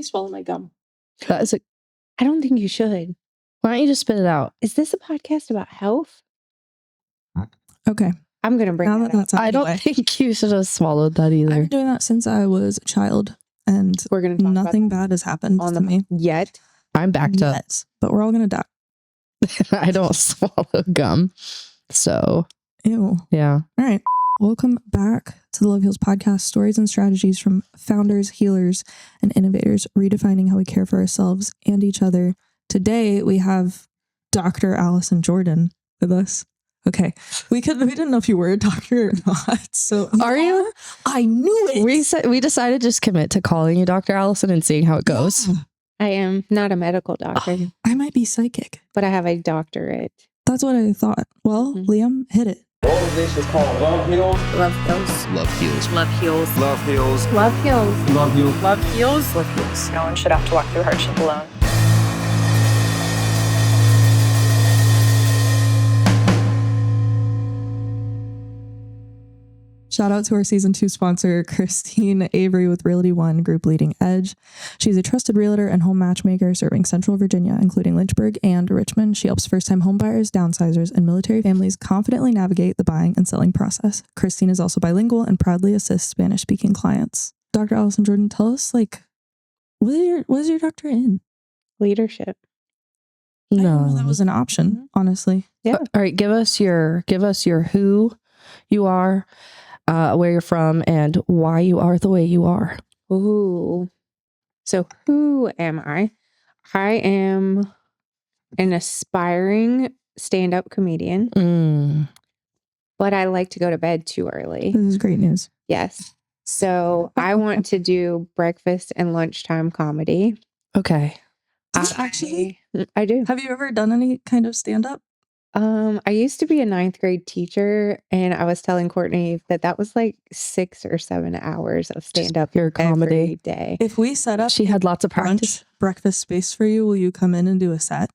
swallow my gum. That is I don't think you should. Why don't you just spit it out? Is this a podcast about health? Okay. I'm going to bring that up. I don't think you should have swallowed that either. I've been doing that since I was a child, and We're going to talk nothing bad has happened to me yet. I'm backed up. But we're all going to die. I don't swallow gum. So, Ew. yeah. All right. Welcome back to the Love Heals podcast, stories and strategies from founders, healers, and innovators, redefining how we care for ourselves and each other. Today, we have Dr. Allison Jordan with us. Okay. We didn't know if you were a doctor or not. So are you? I knew it. We decided to just commit to calling you Dr. Allison and seeing how it goes. Yeah. I am not a medical doctor, I might be psychic. but I have a doctorate. That's what I thought. Well, Liam, hit it. All of this is called Love Heals. Love heals. Love Heals. Love heals. Love Heals. Love heals. Love Heals. Love heals. Love heals. No one should have to walk through hardship alone. Shout out to our season 2 sponsor, Christine Avery with Realty One Group Leading Edge. She's a trusted realtor and home matchmaker serving Central Virginia, including Lynchburg and Richmond. She helps first-time homebuyers, downsizers, and military families confidently navigate the buying and selling process. Christine is also bilingual and proudly assists Spanish-speaking clients. Dr. Allison Jordan, tell us, what is your doctorate in? Leadership. I didn't know that was an option, honestly. Yeah. All right. Give us your who you are, where you're from, and why you are the way you are. Ooh. So who am I? I am an aspiring stand-up comedian, but I like to go to bed too early. This is great news. Yes. So I want to do breakfast and lunchtime comedy. Okay. Actually, I do. have you ever done any kind of stand-up? I used to be a 9th grade teacher, and I was telling Courtney that was like 6 or 7 hours of stand-up Pure comedy. every day. If we set up She had lots of practice. breakfast space for you, will you come in and do a set?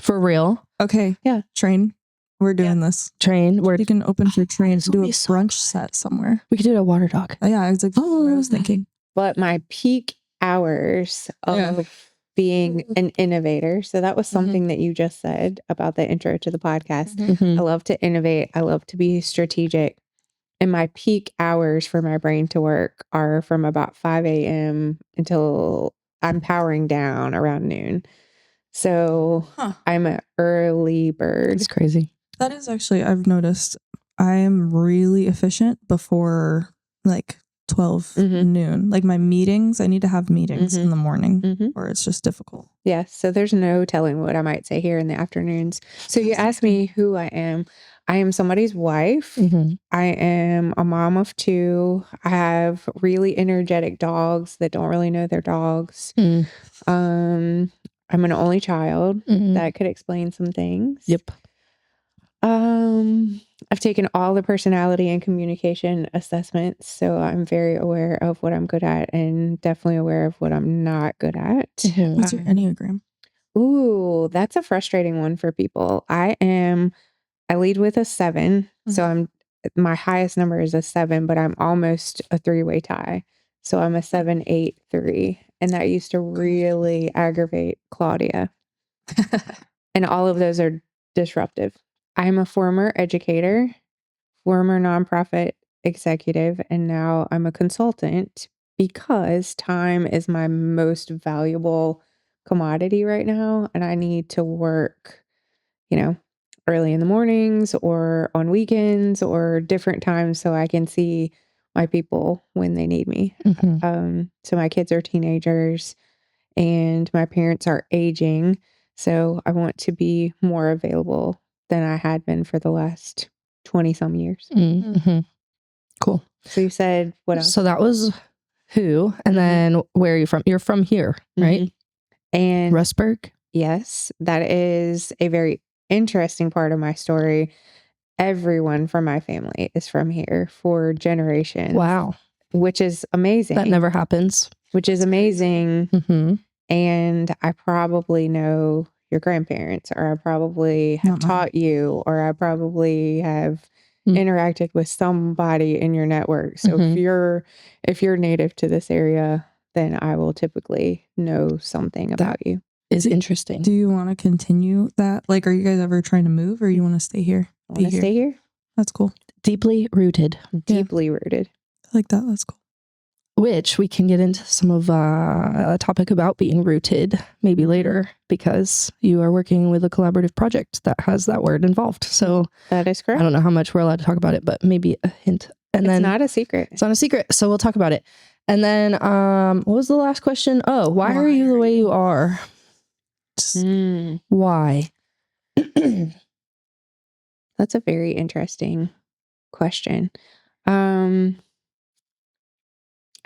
For real. Okay. Yeah. Train. We're doing this. Train. You can open for train to do a be so brunch set somewhere. We could do a water dog. Oh, yeah, it's like what I was thinking. But my peak hours of being an innovator. So that was something that you just said about the intro to the podcast. I love to innovate. I love to be strategic. And my peak hours for my brain to work are from about 5 a.m. until I'm powering down around noon. So I'm an early bird. It's crazy. That is actually, I've noticed I am really efficient before like 12 noon. Like my meetings, I need to have meetings in the morning or it's just difficult. Yes. So there's no telling what I might say here in the afternoons. So you asked me who I am. I am somebody's wife. I am a mom of 2. I have really energetic dogs that don't really know their dogs. I'm an only child. That could explain some things. Yep. I've taken all the personality and communication assessments, so I'm very aware of what I'm good at and definitely aware of what I'm not good at. What's your Enneagram? Ooh, that's a frustrating one for people. I lead with a 7, so my highest number is a 7, but I'm almost a 3-way tie. So I'm a 7, 8, 3, and that used to really aggravate Claudia. And all of those are disruptive. I'm a former educator, former nonprofit executive, and now I'm a consultant because time is my most valuable commodity right now. And I need to work, early in the mornings or on weekends or different times so I can see my people when they need me. So my kids are teenagers and my parents are aging. So I want to be more available than I had been for the last 20 some years. Cool. So you said what else? So that was who, and then where are you from? You're from here, right? And Rustburg? Yes, that is a very interesting part of my story. Everyone from my family is from here for generations. Wow. Which is amazing. That never happens. Which is amazing. And I probably know your grandparents, or I probably have taught you, or I probably have interacted with somebody in your network. So if you're native to this area, then I will typically know something about you. Is interesting. Do you want to continue that? Like, are you guys ever trying to move, or you want to stay here? I want to stay here. That's cool. Deeply rooted, Deeply rooted. I like that. That's cool. which we can get into some of a topic about being rooted maybe later, because you are working with a collaborative project that has that word involved. So That is correct. I don't know how much we're allowed to talk about it, but maybe a hint. And It's then not a secret. it's not a secret, so we'll talk about it. And then what was the last question? Oh, why are you the way you are? Why? That's a very interesting question.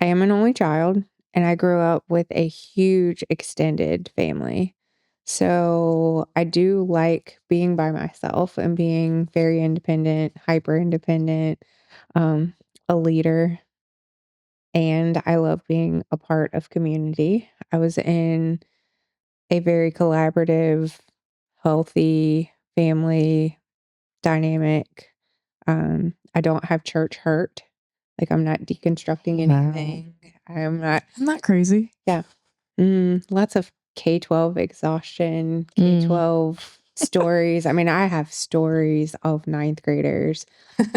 I am an only child, and I grew up with a huge extended family. So I do like being by myself and being very independent, hyper independent, a leader. And I love being a part of community. I was in a very collaborative, healthy family dynamic. I don't have church hurt. Like, I'm not deconstructing anything. I'm not. Isn't that crazy? Yeah. Lots of K-12 exhaustion, K-12 stories. I mean, I have stories of ninth graders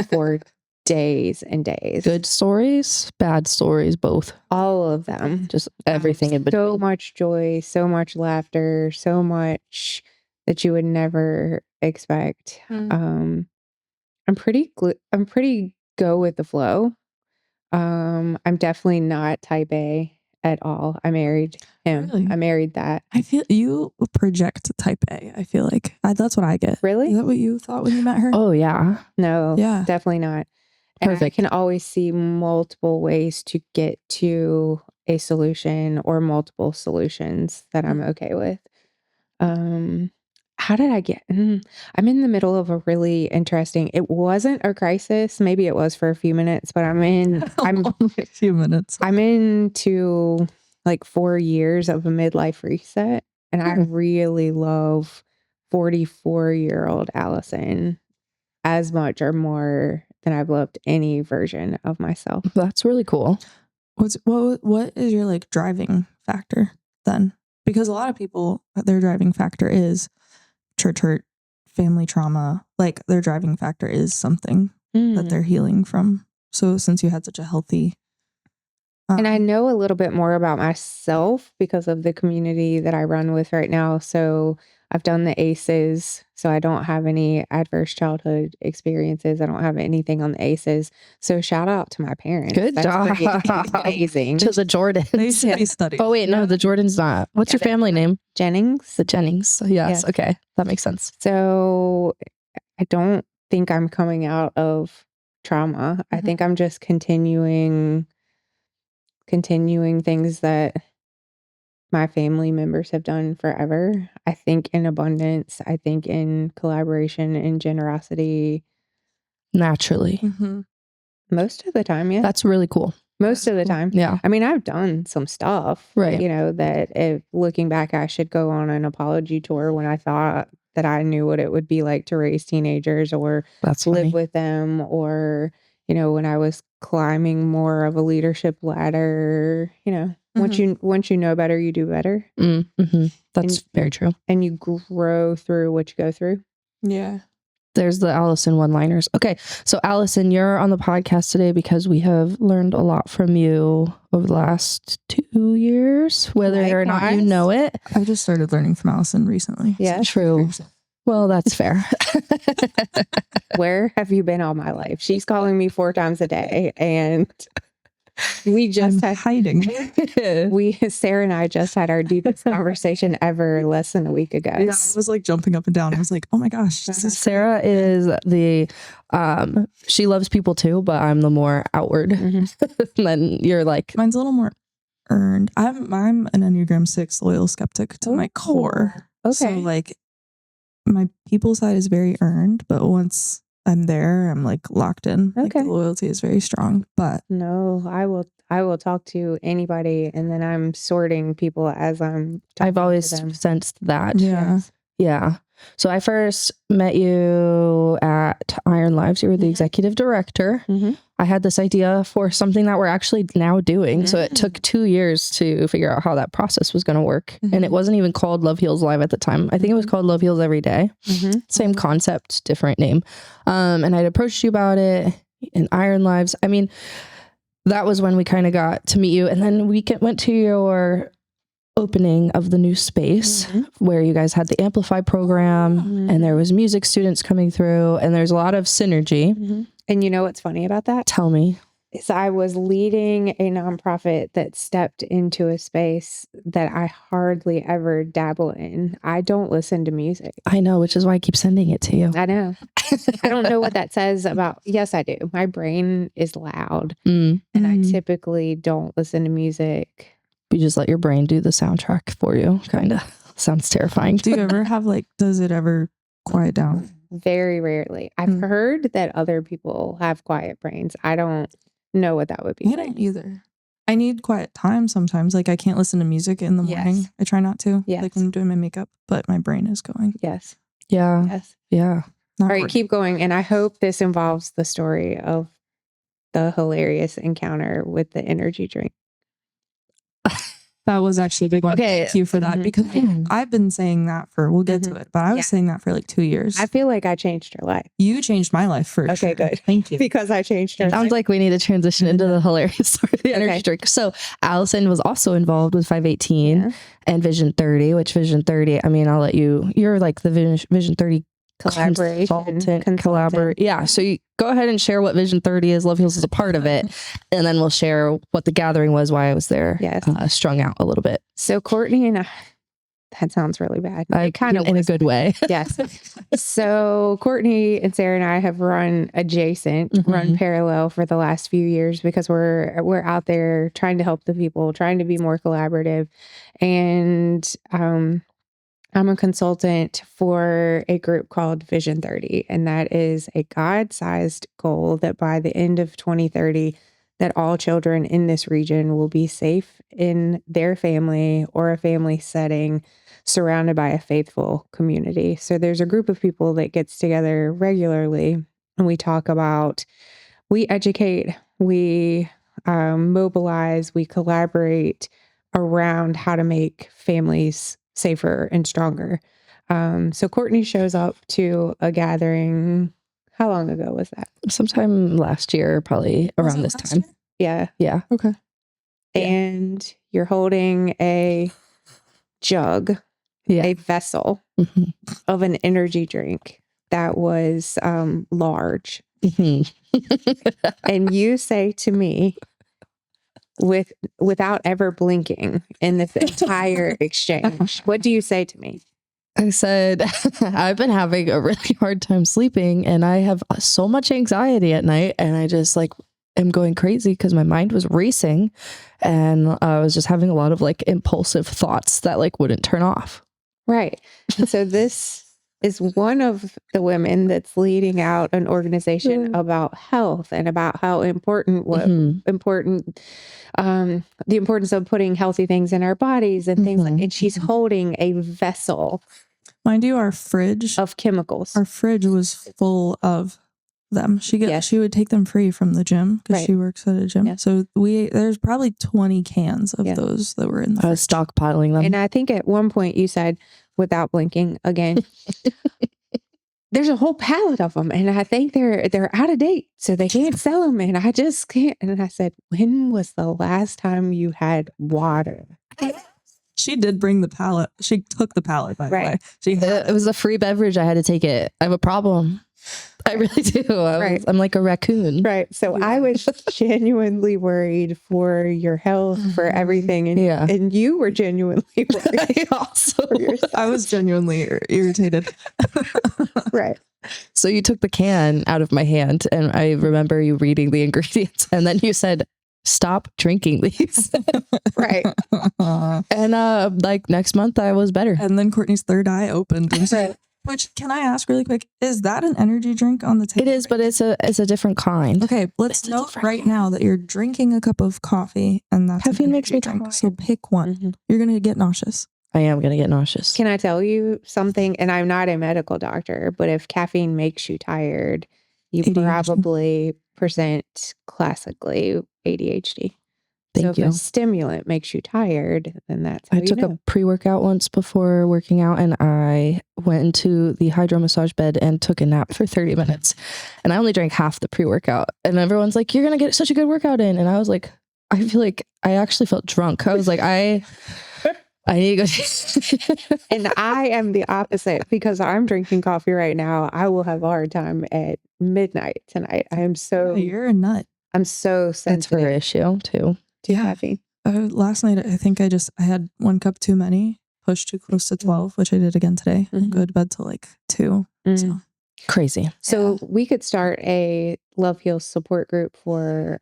for days and days. Good stories, bad stories, both. All of them. Just everything in between. So much joy, so much laughter, so much that you would never expect. I'm pretty go with the flow. I'm definitely not type A at all. I married him. Really? I married that. I feel you project type A. I feel like that's what I get. Really? Is that what you thought when you met her? Oh, yeah. No, Yeah. definitely not. And I Perfect. can always see multiple ways to get to a solution or multiple solutions that I'm okay with. How did I get? I'm in the middle of a really interesting. It wasn't a crisis. Maybe it was for a few minutes, but I'm a few minutes. I'm into like 4 years of a midlife reset, and I really love 44-year-old Allison as much or more than I've loved any version of myself. That's really cool. What is your like driving factor then? Because a lot of people, their driving factor is church hurt, family trauma. Like their driving factor is something that they're healing from. So since you had such a healthy, and I know a little bit more about myself because of the community that I run with right now. So I've done the ACEs, so I don't have any adverse childhood experiences. I don't have anything on the ACEs. So shout out to my parents. Good job. Amazing. To the Jordans. they should be studied. Oh, wait, no, the Jordans not. What's your family name? Jennings. The Jennings. Yes. Okay. That makes sense. So I don't think I'm coming out of trauma. I think I'm just continuing things that my family members have done forever. I think in abundance. I think in collaboration and generosity. Naturally. Most of the time, yeah. That's really cool. Most of the time. Yeah. I mean, I've done some stuff, Right. you know, that if looking back, I should go on an apology tour when I thought that I knew what it would be like to raise teenagers or That's live funny. with them, or, you know, when I was climbing more of a leadership ladder, you know, once you know better, you do better. That's very true. And you grow through what you go through. Yeah. There's the Allison one-liners. Okay. So Allison, you're on the podcast today because we have learned a lot from you over the last 2 years, whether or not you know it. I just started learning from Allison recently. Yeah. True. Well, that's fair. Where have you been all my life? She's calling me 4 times a day, and we just I'm hiding. Sarah and I just had our deepest conversation ever less than a week ago. Yeah, I was like jumping up and down. I was like, oh my gosh. This is Sarah is the, she loves people too, but I'm the more outward. And then you're like, mine's a little more earned. I'm an Enneagram 6 loyal skeptic to my core. Okay. So like my people side is very earned, but once I'm there, I'm like locked in. Like Okay. the loyalty is very strong. But No, I will talk to anybody, and then I'm sorting people as I'm talking I've always to them. sensed that. yeah. Yeah. So I first met you at Iron Lives. You were the executive director. I had this idea for something that we're actually now doing. So it took 2 years to figure out how that process was going to work. And it wasn't even called Love Heals Live at the time. I think it was called Love Heals Every Day. Same concept, different name. And I'd approached you about it in Iron Lives. I mean, that was when we kind of got to meet you. And then we went to your opening of the new space where you guys had the Amplify program and there was music students coming through and there's a lot of synergy. And you know what's funny about that? Tell me. Is I was leading a nonprofit that stepped into a space that I hardly ever dabble in. I don't listen to music. I know, which is why I keep sending it to you. I know. I don't know what that says about, yes, I do. My brain is loud and I typically don't listen to music. You just let your brain do the soundtrack for you, kind of. Sounds terrifying. Do you ever have does it ever quiet down? Very rarely. I've heard that other people have quiet brains. I don't know what that would be. I don't either. I need quiet time sometimes. I can't listen to music in the morning. Yes. I try not to. Yes. When I'm doing my makeup, but my brain is going. Yes. Yeah. Yes. Yeah. All right, keep going. And I hope this involves the story of the hilarious encounter with the energy drink. That was actually a big one. Okay. Thank you for that because I've been saying that we'll get to it, but I was saying that for 2 years. I feel like I changed your life. You changed my life for sure. Good. Thank you. Because I changed your Sounds life. like we need to transition into the hilarious story of the energy Okay. drink. So Allison was also involved with 518 and Vision 30, which Vision 30, I mean, I'll let you're like the Vision 30 Collaboration. Collaborate. Yeah. So you go ahead and share what Vision 30 is. Love Heals is a part of it. And then we'll share what the gathering was, why I was there. Yes. Strung out a little bit. So Courtney and I, that sounds really bad. I kind of in a good way. Yes. So Courtney and Sarah and I have run parallel for the last few years because we're out there trying to help the people, trying to be more collaborative. And I'm a consultant for a group called Vision 30, and that is a God-sized goal that by the end of 2030, that all children in this region will be safe in their family or a family setting surrounded by a faithful community. So there's a group of people that gets together regularly, and we talk about, we educate, we mobilize, we collaborate around how to make families safer and stronger. So Courtney shows up to a gathering. How long ago was that? Sometime last year, probably around this time. Yeah. Yeah. Okay. And you're holding a jug, a vessel of an energy drink that was large. And you say to me, without ever blinking in this entire exchange, what do you say to me? I said, I've been having a really hard time sleeping and I have so much anxiety at night and I just am going crazy because my mind was racing and I was just having a lot of impulsive thoughts that wouldn't turn off. Right. And so this is one of the women that's leading out an organization about health and about how important the importance of putting healthy things in our bodies and things and she's holding a vessel. Mind you, our fridge of chemicals. Our fridge was full of them. She would take them free from the gym because she works at a gym. Yeah. So there's probably 20 cans of those that were in the fridge. I was stockpiling them. And I think at one point you said, without blinking again, there's a whole pallet of them. And I think they're out of date. So they can't sell them. And I just can't. And I said, when was the last time you had water? She did bring the pallet. She took the pallet, by the way. It was a free beverage. I had to take it. I have a problem. I really do. I'm like a raccoon. Right. So I was genuinely worried for your health, for everything. And you were genuinely worried also for yourself. I was genuinely irritated. Right. So you took the can out of my hand and I remember you reading the ingredients and then you said, stop drinking these. Right. And next month I was better. And then Courtney's third eye opened. And which, can I ask really quick, is that an energy drink on the table? It is, but it's a different kind. Okay, let's note right now that you're drinking a cup of coffee and that's caffeine makes me drink. tired. So pick one. You're going to get nauseous. I am going to get nauseous. Can I tell you something? And I'm not a medical doctor, but if caffeine makes you tired, you ADHD. probably present classically ADHD. So Thank if you. a stimulant makes you tired, then that's how I you took know. a pre-workout once before working out, and I went into the hydro massage bed and took a nap for 30 minutes. And I only drank half the pre-workout. And everyone's like, you're going to get such a good workout in. And I was like, I feel like I actually felt drunk. I was like, I need to go. And I am the opposite because I'm drinking coffee right now. I will have a hard time at midnight tonight. I am so You're a nut. I'm so That's her sensitive issue too. to Yeah. caffeine. Last night, I think I had 1 cup too many, pushed too close to 12, which I did again today. Mhm. Go to bed till like 2. So Crazy. So we could start a Love Heals support group for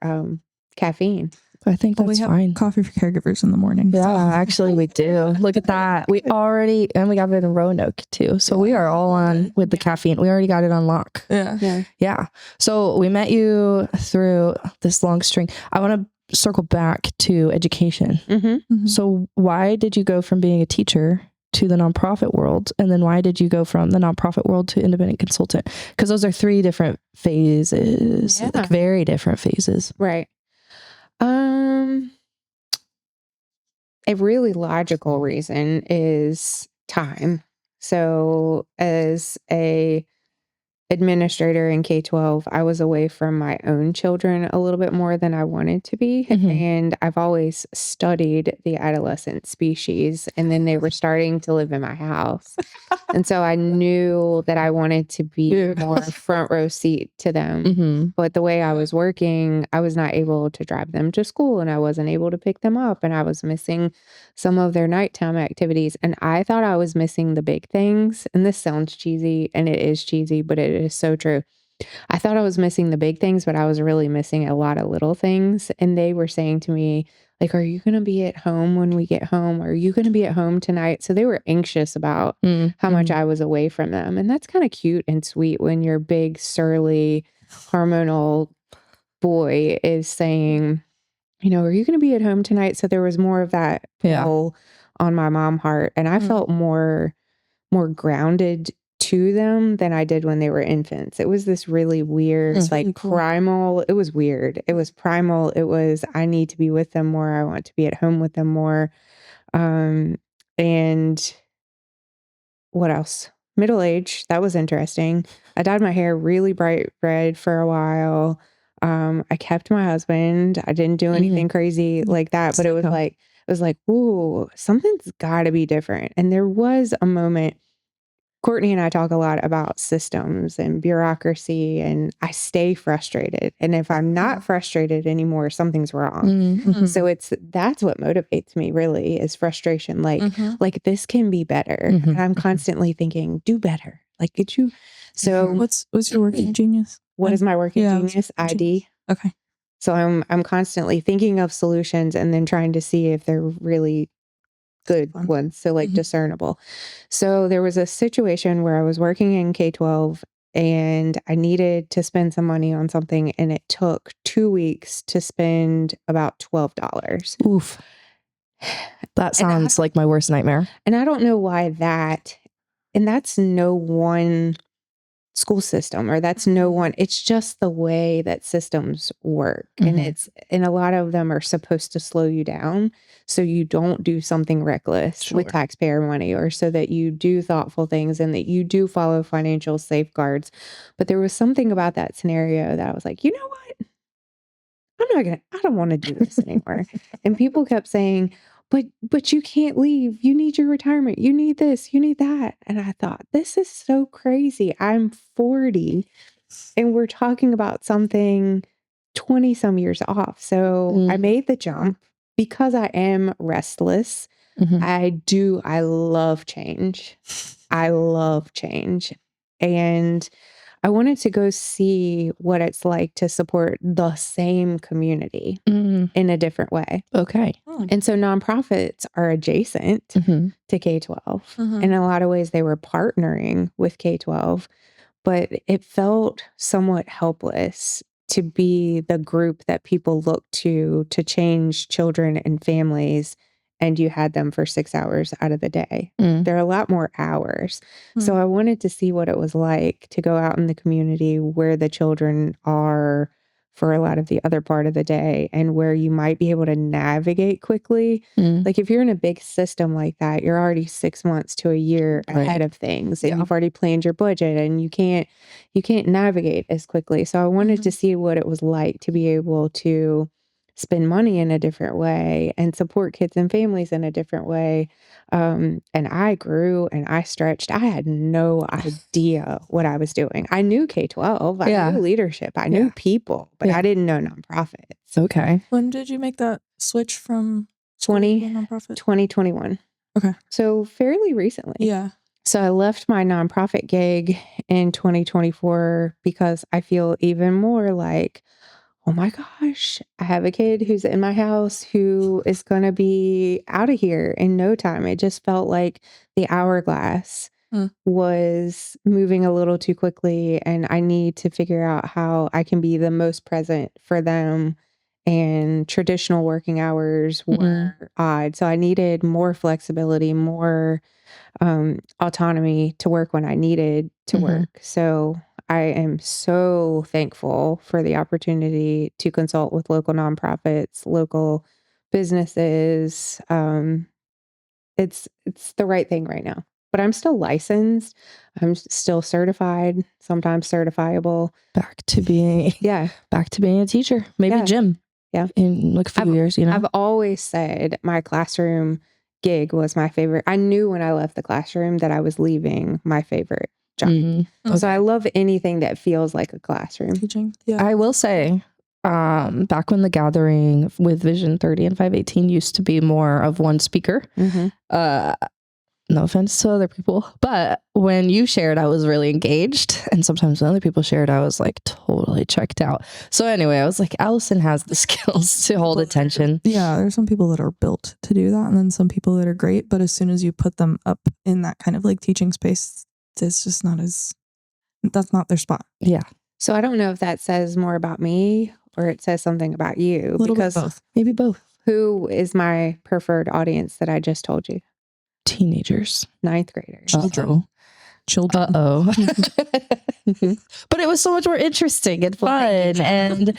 caffeine. I think we that's have fine. coffee for caregivers in the morning. Yeah, so. actually we do. Look at that. We already, and we got it in Roanoke too. So we are all on with the caffeine. We already got it on lock. Yeah. Yeah. So we met you through this long string. I want to circle back to education. Mm-hmm. So why did you go from being a teacher to the nonprofit world? And then why did you go from the nonprofit world to independent consultant? Because those are 3 different phases, Yeah. like very different phases. Right. A really logical reason is time. So as a administrator in K-12, I was away from my own children a little bit more than I wanted to be. Mhm. And I've always studied the adolescent species. And then they were starting to live in my house. And so I knew that I wanted to be more front row seat to them. Mm-hmm. But the way I was working, I was not able to drive them to school and I wasn't able to pick them up. And I was missing some of their nighttime activities. And I thought I was missing the big things. And this sounds cheesy, and it is cheesy, but it is so true. I thought I was missing the big things, but I was really missing a lot of little things. And they were saying to me, like, are you going to be at home when we get home? Are you going to be at home tonight? So they were anxious about how much I was away from them. And that's kind of cute and sweet when your big, surly, hormonal boy is saying, you know, are you going to be at home tonight? So there was more of that pull on my mom heart. And I felt more grounded to them than I did when they were infants. It was this really weird, like really cool. primal. It was weird. It was primal. It was, I need to be with them more. I want to be at home with them more. And what else? Middle age. That was interesting. I dyed my hair really bright red for a while. I kept my husband. I didn't do anything crazy like that, but it was like, ooh, something's got to be different. And there was a moment. Courtney and I talk a lot about systems and bureaucracy, and I stay frustrated. And if I'm not frustrated anymore, something's wrong. Mm-hmm. So that's what motivates me really is frustration. Like this can be better. Mhm. And I'm constantly thinking, do better. Like, could you? So What's your working genius? what is my working genius? ID. Okay. So I'm constantly thinking of solutions and then trying to see if they're really good ones. So like discernible. So there was a situation where I was working in K-12 and I needed to spend some money on something, and it took 2 weeks to spend about $12. Oof. That sounds like my worst nightmare. And I don't know why that's no one school system, or that's no one, it's just the way that systems work. And a lot of them are supposed to slow you down so you don't do something reckless with taxpayer money, or so that you do thoughtful things and that you do follow financial safeguards. But there was something about that scenario that I was like, you know what? I don't want to do this anymore. And people kept saying, but you can't leave. You need your retirement. You need this, you need that. And I thought, this is so crazy. I'm 40 and we're talking about something 20 some years off. So I made the jump because I am restless. I love change. I love change. And I wanted to go see what it's like to support the same community in a different way. Okay. And so nonprofits are adjacent to K-12. In a lot of ways, they were partnering with K-12, but it felt somewhat helpless to be the group that people look to change children and families and you had them for 6 hours out of the day. Mm. They're a lot more hours. So Mm. I wanted to see what it was like to go out in the community where the children are for a lot of the other part of the day and where you might be able to navigate quickly. Mm. Like if you're in a big system like that, you're already 6 months to a year Right. ahead of things, and Yeah. you've already planned your budget, and you can't navigate as quickly. So I wanted to see what it was like to be able to spend money in a different way and support kids and families in a different way. And I grew and I stretched. I had no idea what I was doing. I knew K-12, I Yeah. knew leadership, I knew Yeah. people, but Yeah. I didn't know nonprofits. Okay. When did you make that switch from school to a nonprofit? 2021. Okay. So fairly recently. Yeah. So I left my nonprofit gig in 2024 because I feel even more like, oh my gosh, I have a kid who's in my house who is going to be out of here in no time. It just felt like the hourglass was moving a little too quickly, and I need to figure out how I can be the most present for them. And traditional working hours were odd. So I needed more flexibility, more autonomy to work when I needed to work. So I am so thankful for the opportunity to consult with local nonprofits, local businesses. It's the right thing right now. But I'm still licensed. I'm still certified, sometimes certifiable. Back to being a teacher, maybe Yeah. gym. Yeah. In like a few years, you know. I've always said my classroom gig was my favorite. I knew when I left the classroom that I was leaving my favorite job. Mm-hmm. So I love anything that feels like a classroom. Teaching. Yeah. I will say, back when the gathering with Vision 30 and 518 used to be more of one speaker, no offense to other people, but when you shared, I was really engaged. And sometimes when other people shared, I was like totally checked out. So anyway, I was like, Allison has the skills to hold attention. Yeah, there's some people that are built to do that, and then some people that are great, but as soon as you put them up in that kind of like teaching space, it's just that's not their spot. Yeah. So I don't know if that says more about me or it says something about you. A little because bit both. Maybe both. Who is my preferred audience that I just told you? Teenagers. 9th graders. Children. Uh-oh. But it was so much more interesting and fun and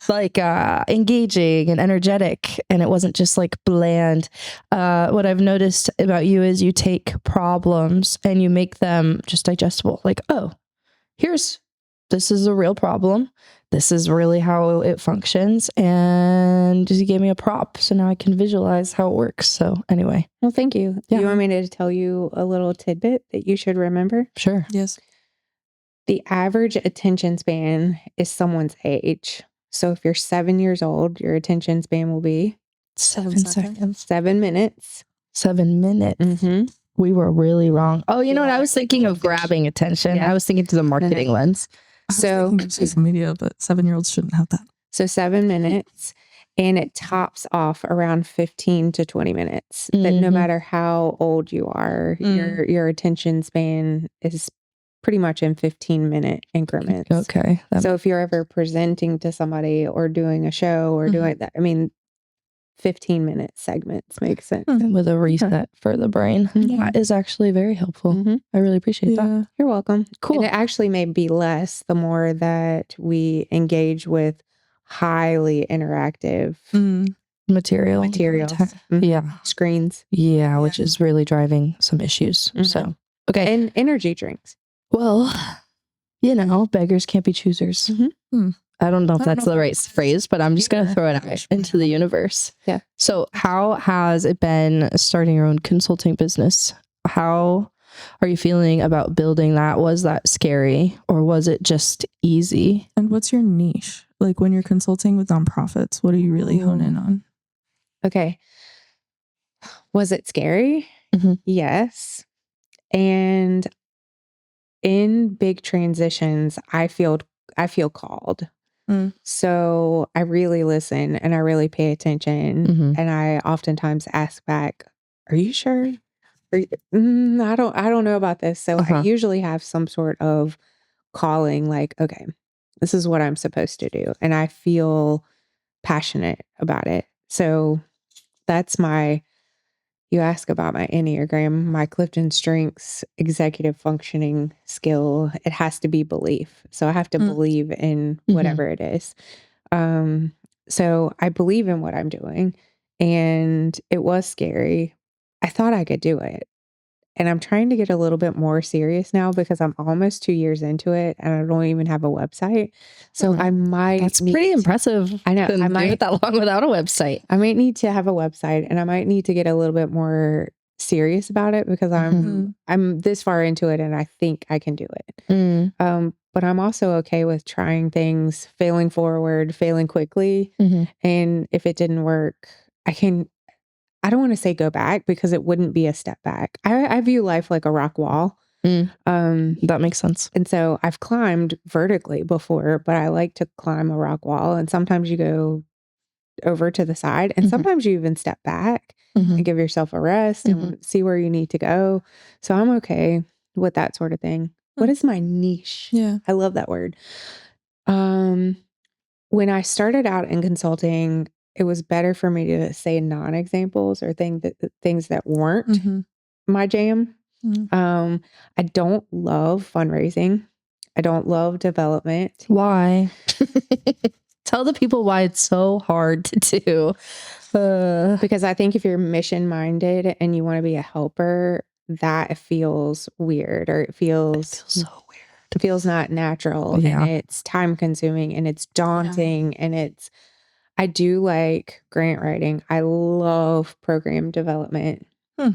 like engaging and energetic, and it wasn't just like bland. What I've noticed about you is you take problems and you make them just digestible. Like, oh, this is a real problem. This is really how it functions. And you gave me a prop, so now I can visualize how it works. So anyway. Well, thank you. Yeah. You want me to tell you a little tidbit that you should remember? Sure. Yes. The average attention span is someone's age. So if you're 7 years old, your attention span will be 7 seconds. 7 minutes. 7 minutes. Mm-hmm. We were really wrong. Oh, you know what? I was thinking of grabbing attention. Yeah. I was thinking to the marketing lens. So social media, but 7-year-olds shouldn't have that. So 7 minutes, and it tops off around 15 to 20 minutes. That no matter how old you are, your attention span is pretty much in 15-minute increments. Okay. So if you're ever presenting to somebody or doing a show or doing that, 15-minute segments make sense. With a reset for the brain. That is actually very helpful. I really appreciate that. You're welcome. Cool. And it actually may be less the more that we engage with highly interactive Materials. Yeah. screens. Yeah, which is really driving some issues. So, okay. And energy drinks. Well, beggars can't be choosers. I don't know if that's the right phrase, but I'm just going to throw it out into the universe. Yeah. So how has it been starting your own consulting business? How are you feeling about building that? Was that scary or was it just easy? And what's your niche? Like when you're consulting with nonprofits, what do you really hone in on? Okay. Was it scary? Yes. And in big transitions, I feel called. So I really listen and I really pay attention. And I oftentimes ask back, are you sure? I don't know about this. So I usually have some sort of calling like, okay, this is what I'm supposed to do. And I feel passionate about it. So that's my you ask about my Enneagram, my Clifton Strengths executive functioning skill, it has to be belief. So I have to believe in whatever it is. So I believe in what I'm doing, and it was scary. I thought I could do it. And I'm trying to get a little bit more serious now because I'm almost 2 years into it and I don't even have a website. So I might That's pretty impressive. I know. I Do might it that long without a website. I might need to have a website, and I might need to get a little bit more serious about it because I'm this far into it and I think I can do it. But I'm also okay with trying things, failing forward, failing quickly. And if it didn't work, I don't want to say go back because it wouldn't be a step back. I view life like a rock wall. That makes sense. And so I've climbed vertically before, but I like to climb a rock wall. And sometimes you go over to the side, and sometimes you even step back and give yourself a rest and see where you need to go. So I'm okay with that sort of thing. What is my niche? Yeah. I love that word. When I started out in consulting, it was better for me to say non-examples or things that weren't my jam. I don't love fundraising. I don't love development. Why? Tell the people why it's so hard to do. Because I think if you're mission minded and you want to be a helper, that feels weird, or it feels so weird. It feels not natural. Yeah. And it's time consuming and it's daunting and I do like grant writing. I love program development.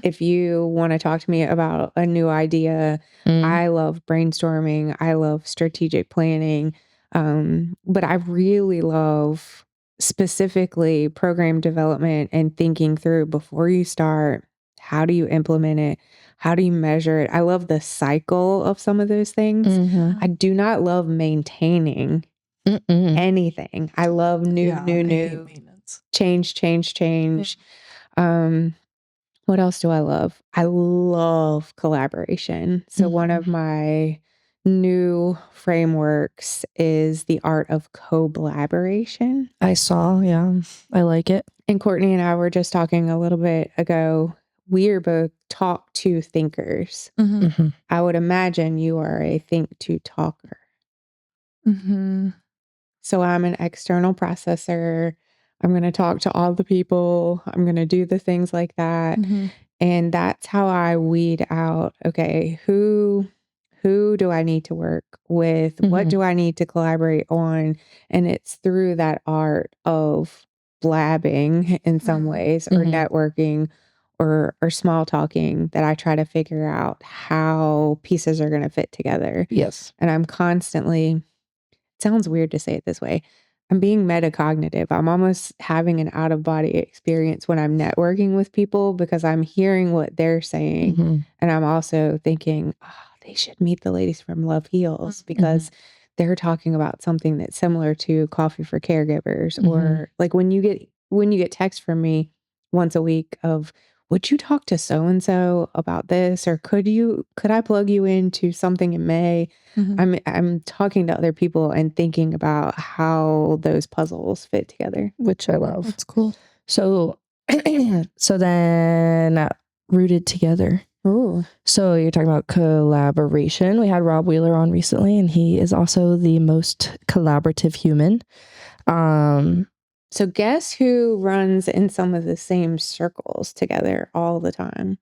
If you want to talk to me about a new idea, I love brainstorming. I love strategic planning. But I really love specifically program development and thinking through before you start, how do you implement it? How do you measure it? I love the cycle of some of those things. I do not love maintaining anything. I love new, change. What else do I love? I love collaboration. So one of my new frameworks is the art of CoBLABoration. I saw, yeah. I like it. And Courtney and I were just talking a little bit ago. We are both talk to thinkers. I would imagine you are a think to talker. So I'm an external processor. I'm going to talk to all the people. I'm going to do the things like that. And that's how I weed out, okay, who do I need to work with? What do I need to collaborate on? And it's through that art of blabbing in some ways, or networking or small talking, that I try to figure out how pieces are going to fit together. Yes. And I'm constantly, it sounds weird to say it this way, I'm being metacognitive. I'm almost having an out of body experience when I'm networking with people because I'm hearing what they're saying. And I'm also thinking, they should meet the ladies from Love Heals because they're talking about something that's similar to Coffee for Caregivers. Or like when you get text from me once a week of, would you talk to so-and-so about this? Or could I plug you into something in May? I'm talking to other people and thinking about how those puzzles fit together. Which I love. That's cool. So, so then Rooted Together. Ooh. So you're talking about collaboration. We had Rob Wheeler on recently, and he is also the most collaborative human. So guess who runs in some of the same circles together all the time?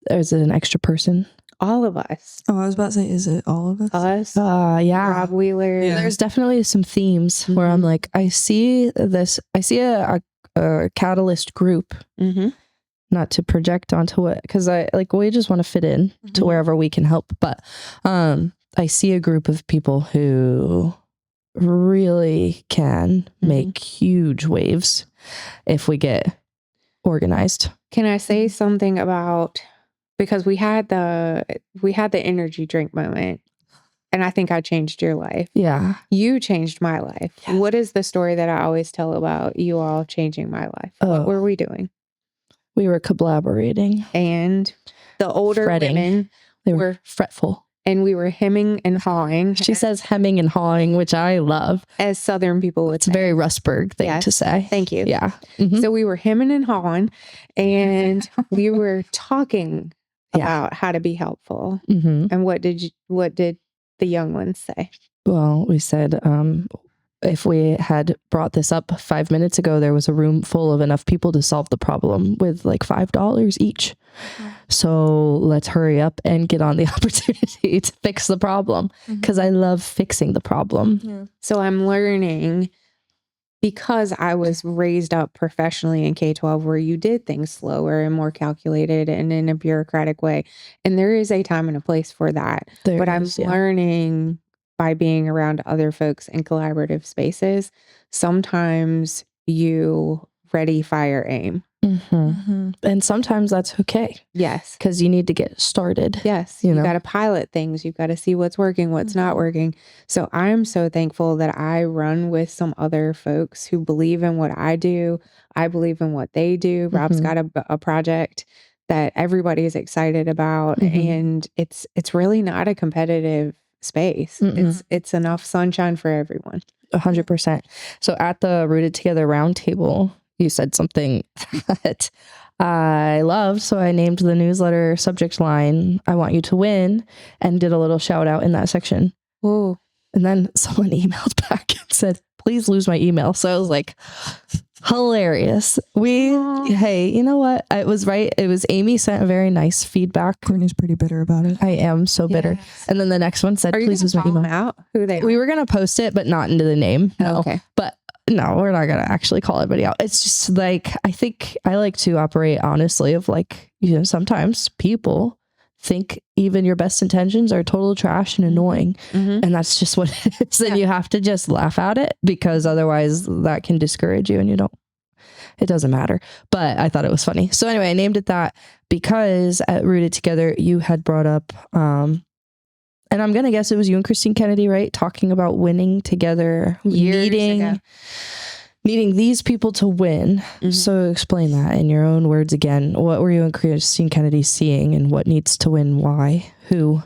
Is it an extra person? All of us. Oh, I was about to say, is it all of us? Us. Yeah. Rob Wheeler. Yeah. There's definitely some themes where I'm like, I see a catalyst group, not to project onto what, because we just want to fit in to wherever we can help. But I see a group of people who really can make huge waves if we get organized. Can I say something about, because we had the energy drink moment, and I think I changed your life. Yeah. You changed my life. Yes. What is the story that I always tell about you all changing my life? What were we doing? We were CoBLABorating. And the older women they were fretful. and we were hemming and hawing. She says hemming and hawing, which I love. As Southern people would It's a say. very Rustburg thing to say. Thank you. Yeah. Mm-hmm. So we were hemming and hawing, and we were talking about how to be helpful. Mm-hmm. And what did the young ones say? Well, we said, if we had brought this up 5 minutes ago, there was a room full of enough people to solve the problem with like $5 each. So let's hurry up and get on the opportunity to fix the problem, because I love fixing the problem. Yeah. So I'm learning, because I was raised up professionally in K-12 where you did things slower and more calculated and in a bureaucratic way. And there is a time and a place for that. But I'm learning by being around other folks in collaborative spaces. Sometimes you ready, fire, aim. And sometimes that's okay. Yes. Because you need to get started. Yes. You got to pilot things. You've got to see what's working, what's not working. So I'm so thankful that I run with some other folks who believe in what I do. I believe in what they do. Rob's got a project that everybody is excited about. And it's really not a competitive space. It's enough sunshine for everyone. 100%. So at the Rooted Together Roundtable, you said something that I loved. So I named the newsletter subject line, "I want you to win," and did a little shout out in that section. Oh. And then someone emailed back and said, "Please lose my email." So I was like, hilarious. Hey, you know what? It was right. It was Amy sent a very nice feedback. Courtney's pretty bitter about it. I am so bitter. And then the next one said, "Please lose my email." Out? Who they? We were going to post it, but not into the name. No. Okay. But no, we're not going to actually call everybody out. It's just like, I think I like to operate honestly of like, sometimes people think even your best intentions are total trash and annoying. And that's just what it is. And you have to just laugh at it, because otherwise that can discourage you and it doesn't matter. But I thought it was funny. So anyway, I named it that because at Rooted Together, you had brought up, and I'm going to guess it was you and Christine Kennedy, right? Talking about winning together, needing these people to win. So explain that in your own words again. What were you and Christine Kennedy seeing, and what needs to win? Why? Who?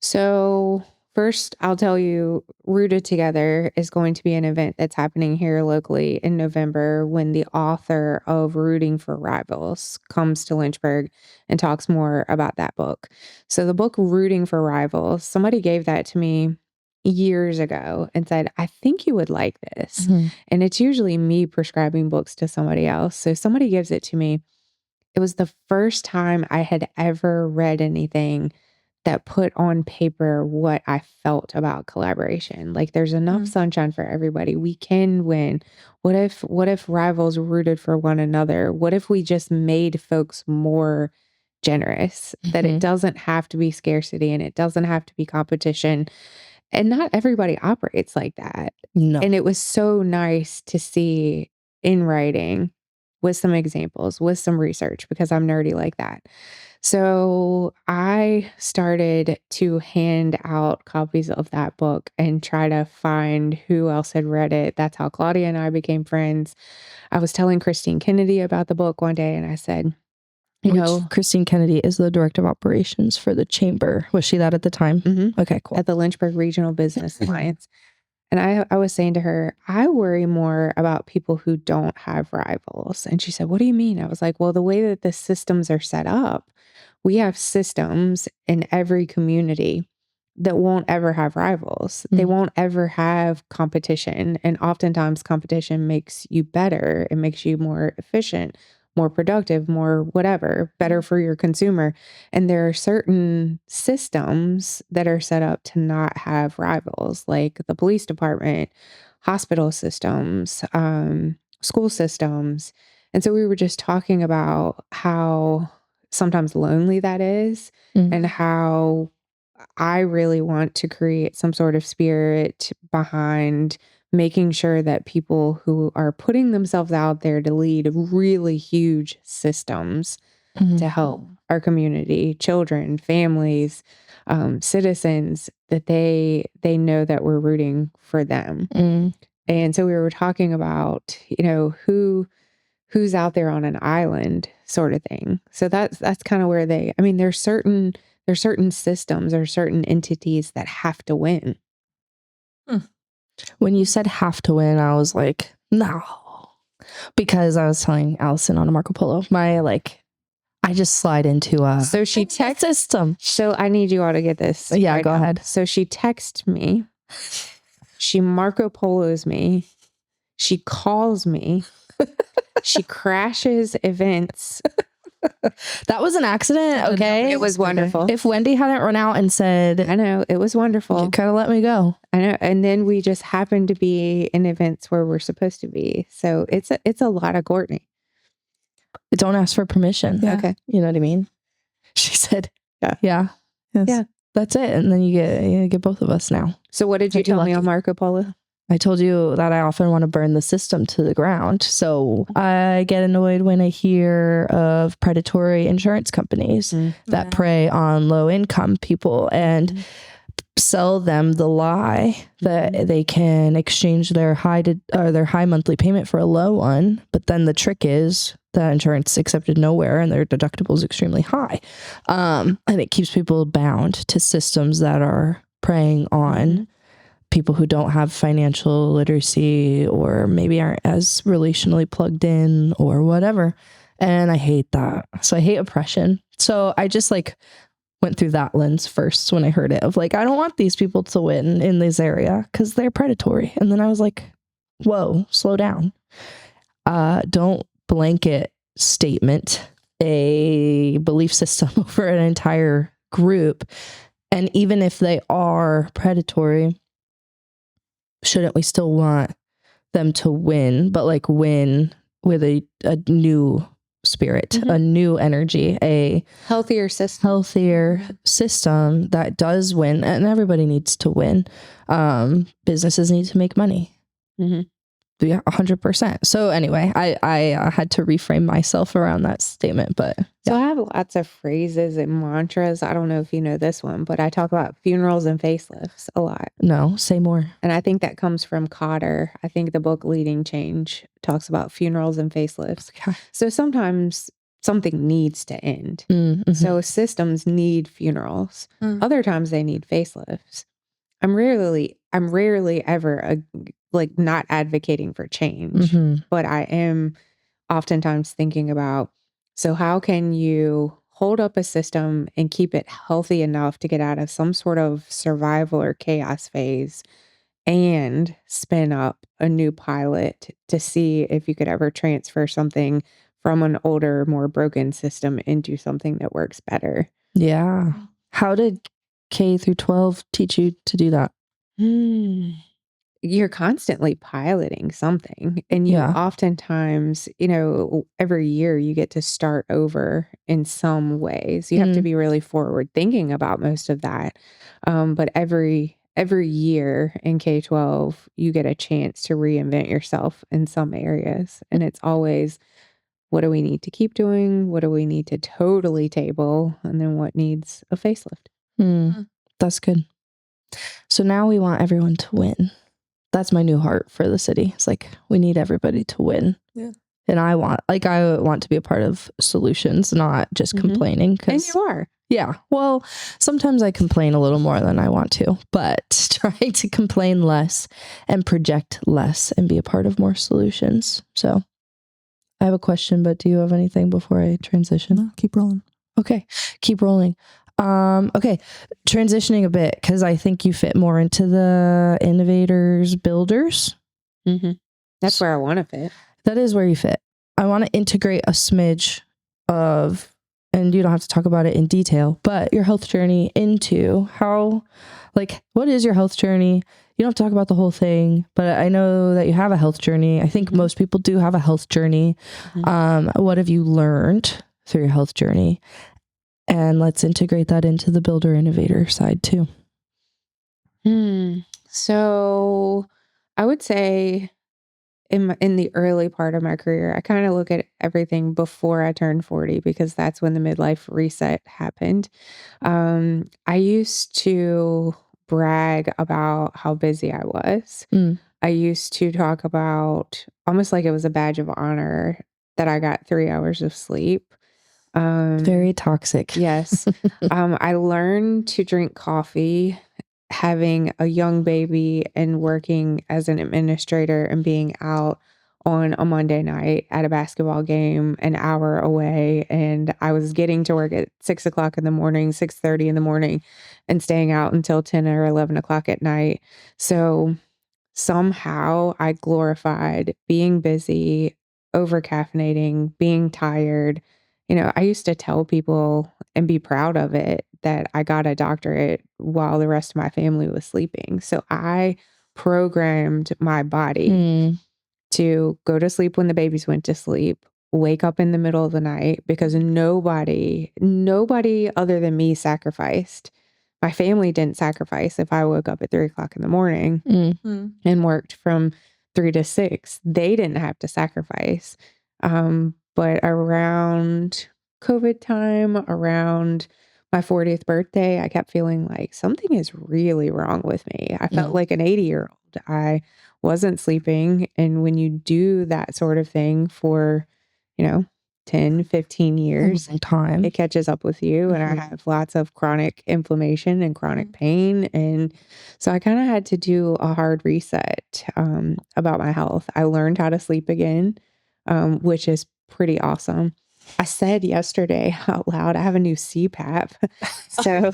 So first, I'll tell you, Rooted Together is going to be an event that's happening here locally in November, when the author of Rooting for Rivals comes to Lynchburg and talks more about that book. So the book Rooting for Rivals, somebody gave that to me years ago and said, "I think you would like this." And it's usually me prescribing books to somebody else. So somebody gives it to me. It was the first time I had ever read anything that put on paper what I felt about collaboration. Like, there's enough sunshine for everybody. We can win. What if rivals rooted for one another? What if we just made folks more generous? That it doesn't have to be scarcity, and it doesn't have to be competition. And not everybody operates like that. No. And it was so nice to see in writing, with some examples, with some research, because I'm nerdy like that. So I started to hand out copies of that book and try to find who else had read it. That's how Claudia and I became friends. I was telling Christine Kennedy about the book one day, and I said, Christine Kennedy is the director of operations for the chamber. Was she that at the time? Okay, cool. At the Lynchburg Regional Business Alliance. And I was saying to her, I worry more about people who don't have rivals. And she said, "What do you mean?" I was like, well, the way that the systems are set up, we have systems in every community that won't ever have rivals. They won't ever have competition. And oftentimes competition makes you better. It makes you more efficient, more productive, more whatever, better for your consumer. And there are certain systems that are set up to not have rivals, like the police department, hospital systems, school systems. And so we were just talking about how sometimes lonely that is, and how I really want to create some sort of spirit behind making sure that people who are putting themselves out there to lead really huge systems to help our community, children, families, citizens, that they know that we're rooting for them. And so we were talking about, who's out there on an island sort of thing. So that's kind of where there's certain there's certain systems or certain entities that have to win. When you said have to win, I was like, no. Because I was telling Allison on a Marco Polo, I just slide into a So she texts system. So I need you all to get this. Yeah, right go now. ahead. So she texts me. She Marco Polos me. She calls me. She crashes events. That was an accident, okay? It was wonderful. If Wendy hadn't run out and said, I know, it was wonderful. you could have let me go. I know. And then we just happened to be in events where we're supposed to be. So it's a lot of Courtney. Don't ask for permission. Yeah. Okay. You know what I mean? She said, Yeah. Yeah. Yes. Yeah. That's it. And then you get both of us now. So what did you You're tell me lucky. on Marco Polo? I told you that I often want to burn the system to the ground. So I get annoyed when I hear of predatory insurance companies that prey on low income people and sell them the lie that they can exchange their high monthly payment for a low one. But then the trick is that insurance accepted nowhere and their deductible is extremely high. And it keeps people bound to systems that are preying on people who don't have financial literacy or maybe aren't as relationally plugged in or whatever. And I hate that. So I hate oppression. So I just went through that lens first when I heard it of I don't want these people to win in this area because they're predatory. And then I was like, whoa, slow down. Don't blanket statement a belief system over an entire group. And even if they are predatory, shouldn't we still want them to win, but win with a new spirit, a new energy, a Healthier system. healthier system that does win, and everybody needs to win. Businesses need to make money. Yeah, 100%. So anyway, I had to reframe myself around that statement, but So I have lots of phrases and mantras. I don't know if you know this one, but I talk about funerals and facelifts a lot. no, say more. And I think that comes from Cotter. I think the book Leading Change talks about funerals and facelifts. Okay. So sometimes something needs to end. Mm-hmm. So systems need funerals. Other times they need facelifts. I'm rarely ever not advocating for change, but I am oftentimes thinking about, so how can you hold up a system and keep it healthy enough to get out of some sort of survival or chaos phase and spin up a new pilot to see if you could ever transfer something from an older, more broken system into something that works better? Yeah. How did K through 12 teach you to do that? You're constantly piloting something, and you oftentimes, every year you get to start over in some ways. You have to be really forward thinking about most of that. But every year in K-12, you get a chance to reinvent yourself in some areas. And it's always, what do we need to keep doing? What do we need to totally table? And then what needs a facelift? That's good. So now we want everyone to win. That's my new heart for the city. It's we need everybody to win. Yeah. And I want to be a part of solutions, not just complaining. And you are. Yeah. Well, sometimes I complain a little more than I want to, but trying to complain less and project less and be a part of more solutions. So I have a question, but do you have anything before I transition? No, keep rolling. Okay. Keep rolling. Okay. Transitioning a bit, because I think you fit more into the innovators, builders. That's where I want to fit. That is where you fit. I want to integrate a smidge of, and you don't have to talk about it in detail, but your health journey into how, what is your health journey? You don't have to talk about the whole thing, but I know that you have a health journey. I think most people do have a health journey. What have you learned through your health journey? And let's integrate that into the builder innovator side too. So I would say in the early part of my career, I kind of look at everything before I turned 40 because that's when the midlife reset happened. I used to brag about how busy I was. I used to talk about almost like it was a badge of honor that I got 3 hours of sleep. Very toxic. Yes. I learned to drink coffee having a young baby and working as an administrator and being out on a Monday night at a basketball game an hour away. And I was getting to work at 6 o'clock in the morning, 6:30 in the morning, and staying out until 10 or 11 o'clock at night. So somehow I glorified being busy, over caffeinating, being tired. I used to tell people and be proud of it that I got a doctorate while the rest of my family was sleeping. So I programmed my body to go to sleep when the babies went to sleep, wake up in the middle of the night, because nobody other than me sacrificed. My family didn't sacrifice if I woke up at 3 o'clock in the morning and worked from 3 to 6. They didn't have to sacrifice. But around COVID time, around my 40th birthday, I kept feeling like something is really wrong with me. I felt like an 80-year-old. I wasn't sleeping. And when you do that sort of thing for, 10, 15 years, time, it catches up with you. And I have lots of chronic inflammation and chronic pain. And so I kind of had to do a hard reset about my health. I learned how to sleep again, which is pretty awesome. I said yesterday out loud, I have a new CPAP. So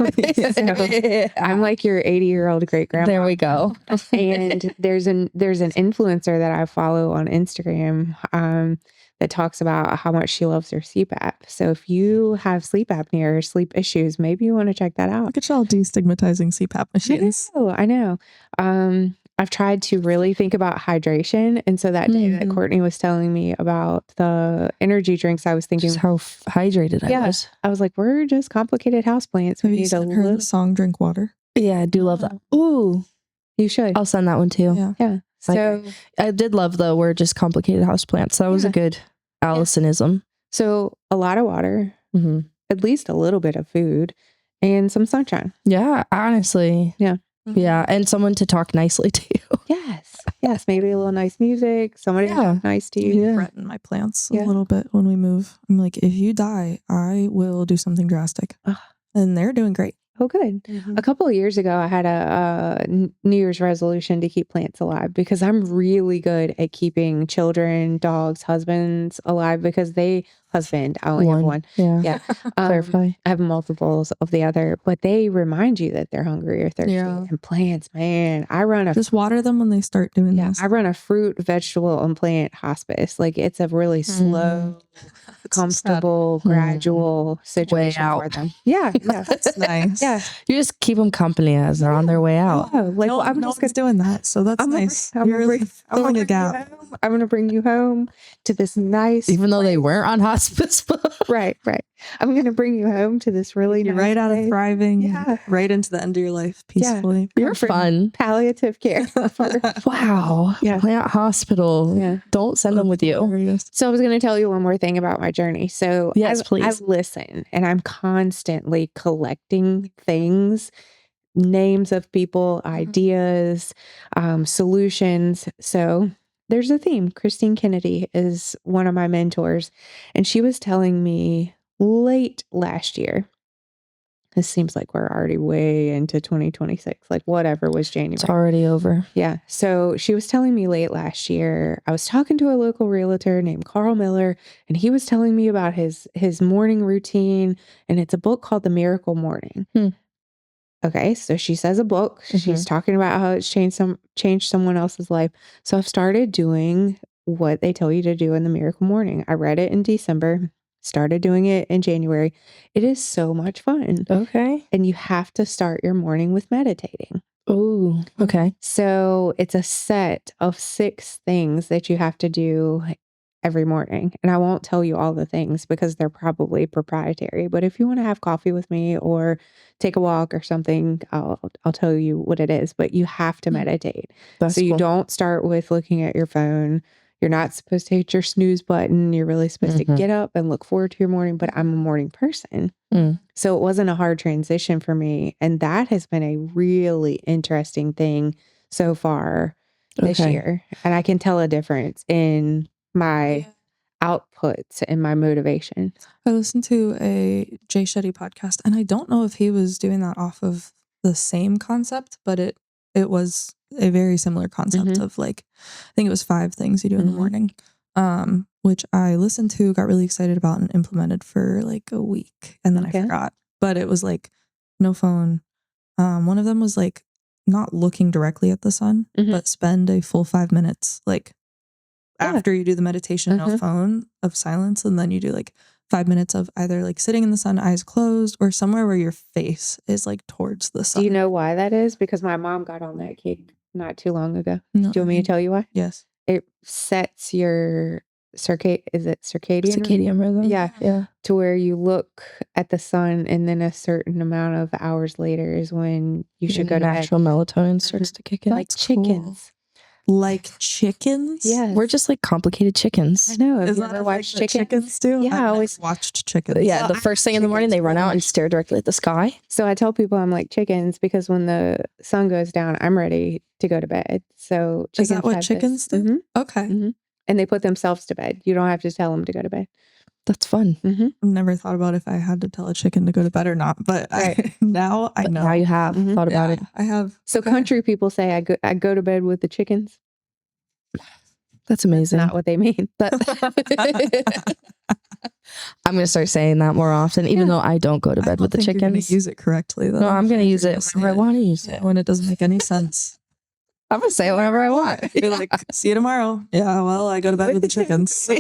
I'm like your 80-year-old great grandma. There we go. And there's an influencer that I follow on Instagram that talks about how much she loves her CPAP. So if you have sleep apnea or sleep issues, maybe you want to check that out. Look at y'all destigmatizing CPAP machines. I know. I've tried to really think about hydration. And so that day that Courtney was telling me about the energy drinks, I was thinking just how hydrated I was. I was like, we're just complicated houseplants. Have you sent her the song Drink Water? Yeah, I do love that. Ooh, you should. I'll send that one too. Yeah. So I did love the we're just complicated houseplants. That was a good Allisonism. So a lot of water, at least a little bit of food, and some sunshine. Yeah, honestly. Yeah. Yeah, and someone to talk nicely to you. Yes, maybe a little nice music. Somebody to talk nice to you. Threaten my plants a little bit when we move. I'm like, if you die, I will do something drastic. And they're doing great. Oh, good. A couple of years ago, I had a New Year's resolution to keep plants alive because I'm really good at keeping children, dogs, husbands alive because I only have one. Yeah. Clarify. I have multiples of the other, but they remind you that they're hungry or thirsty. Yeah. And plants, man, just water them when they start doing this. I run a fruit, vegetable, and plant hospce. Like it's a really slow, comfortable, gradual situation for them. Yeah. That's nice. Yeah. You just keep them company as they're on their way out. Yeah, like I'm just doing that. So that's nice. You're really filling a gap. I'm going to bring you home to this nice Even though they weren't on hospice. Right. I'm going to bring you home to this really You're nice right out of thriving. Yeah. Right into the end of your life peacefully. You're fun. Palliative care. Wow. Yeah. Plant hospital. Yeah. Don't send them with you. So I was going to tell you one more thing about my journey. So yes, please. I listen and I'm constantly collecting things, names of people, ideas, solutions. So there's a theme. Christine Kennedy is one of my mentors, and she was telling me late last year. This seems like we're already way into 2026. Like whatever was January. It's already over. Yeah. So she was telling me late last year, I was talking to a local realtor named Carl Miller, and he was telling me about his morning routine, and it's a book called The Miracle Morning. Okay, so she says a book. She's talking about how it's changed someone else's life. So I've started doing what they tell you to do in The Miracle Morning. I read it in December, started doing it in January. It is so much fun. Okay. And you have to start your morning with meditating. Oh, okay. So it's a set of 6 things that you have to do every morning. And I won't tell you all the things because they're probably proprietary. But if you want to have coffee with me or take a walk or something, I'll tell you what it is. But you have to meditate. That's you cool. don't start with looking at your phone. You're not supposed to hit your snooze button. You're really supposed to get up and look forward to your morning. But I'm a morning person. So it wasn't a hard transition for me. And that has been a really interesting thing so far this year. And I can tell a difference in my outputs and my motivation. I listened to a Jay Shetty podcast, and I don't know if he was doing that off of the same concept, but it was a very similar concept of like, I think it was 5 things you do in the morning, which I listened to, got really excited about, and implemented for like a week, and then I forgot. But it was like no phone. One of them was like not looking directly at the sun, but spend a full 5 minutes like after you do the meditation, no phone, of silence, and then you do like 5 minutes of either like sitting in the sun, eyes closed, or somewhere where your face is like towards the sun. Do you know why that is? Because my mom got on that kick not too long ago. No, do you want me to tell you why? Yes. It sets your circadian rhythm? Yeah. To where you look at the sun, and then a certain amount of hours later is when you should go to bed. Natural melatonin starts to kick in. Like chickens. Like chickens? Yeah. We're just like complicated chickens. I know. Have Is you that ever a watched thing that chickens do? Yeah, I always watched chickens. Yeah, the first thing in the morning, they run out and stare directly at the sky. So I tell people I'm like chickens because when the sun goes down, I'm ready to go to bed. So is that what chickens do? Okay. And they put themselves to bed. You don't have to tell them to go to bed. That's fun. I've never thought about if I had to tell a chicken to go to bed or not, but now I know. Now you have thought about it. I have. So country people say I go to bed with the chickens. That's amazing. That's not what they mean. I'm going to start saying that more often, even though I don't go to bed with the You're gonna chickens. use it correctly though. No, I'm going to use it whenever I want to use it. when it doesn't make any sense. I'm going to say it whenever I want. You're like, see you tomorrow. Yeah, well, I go to bed with the chickens.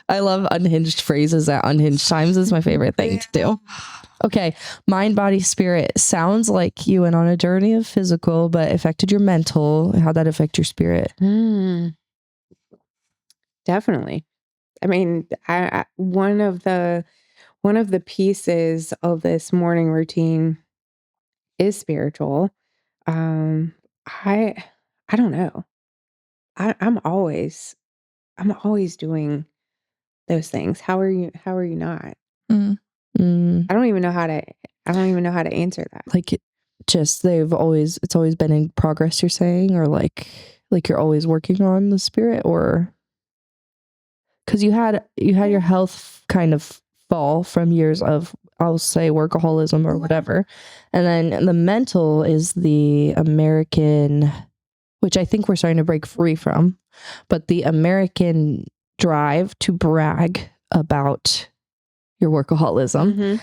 I love unhinged phrases at unhinged times. Is my favorite thing to do. Okay. Mind, body, spirit. Sounds like you went on a journey of physical, but affected your mental. How'd that affect your spirit? Definitely. I mean, I one of the pieces of this morning routine is spiritual. I don't know. I'm always doing those things. How are you not? I don't even know how to answer that. Like just it's always been in progress, you're saying, or like you're always working on the spirit, or because you had your health kind of fall from years of, I'll say, workaholism or whatever, and then the mental is the American, which I think we're starting to break free from, but the American drive to brag about your workaholism,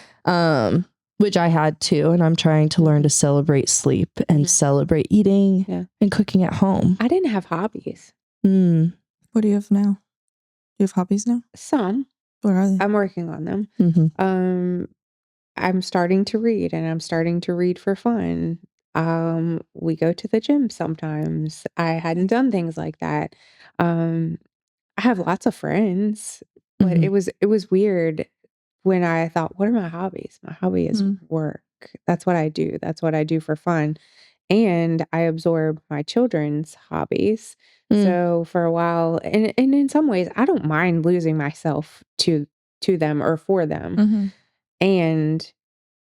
which I had too, and I'm trying to learn to celebrate sleep and celebrate eating and cooking at home. I didn't have hobbies. What do you have now? Do you have hobbies now? Some. What are they? I'm working on them. I'm starting to read, and I'm starting to read for fun. We go to the gym sometimes. I hadn't done things like that. I have lots of friends, but it was weird when I thought, what are my hobbies? My hobby is work. That's what I do. That's what I do for fun. And I absorb my children's hobbies. So for a while, and in some ways, I don't mind losing myself to them or for them. And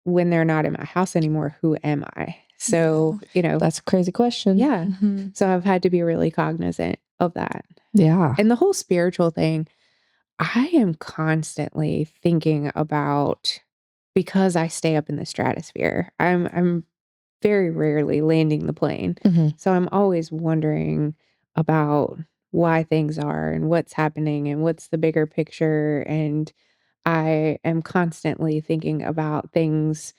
when they're not in my house anymore, who am I? So, That's a crazy question. Yeah. So I've had to be really cognizant of that. Yeah. And the whole spiritual thing, I am constantly thinking about, because I stay up in the stratosphere, I'm very rarely landing the plane. So I'm always wondering about why things are and what's happening and what's the bigger picture. And I am constantly thinking about things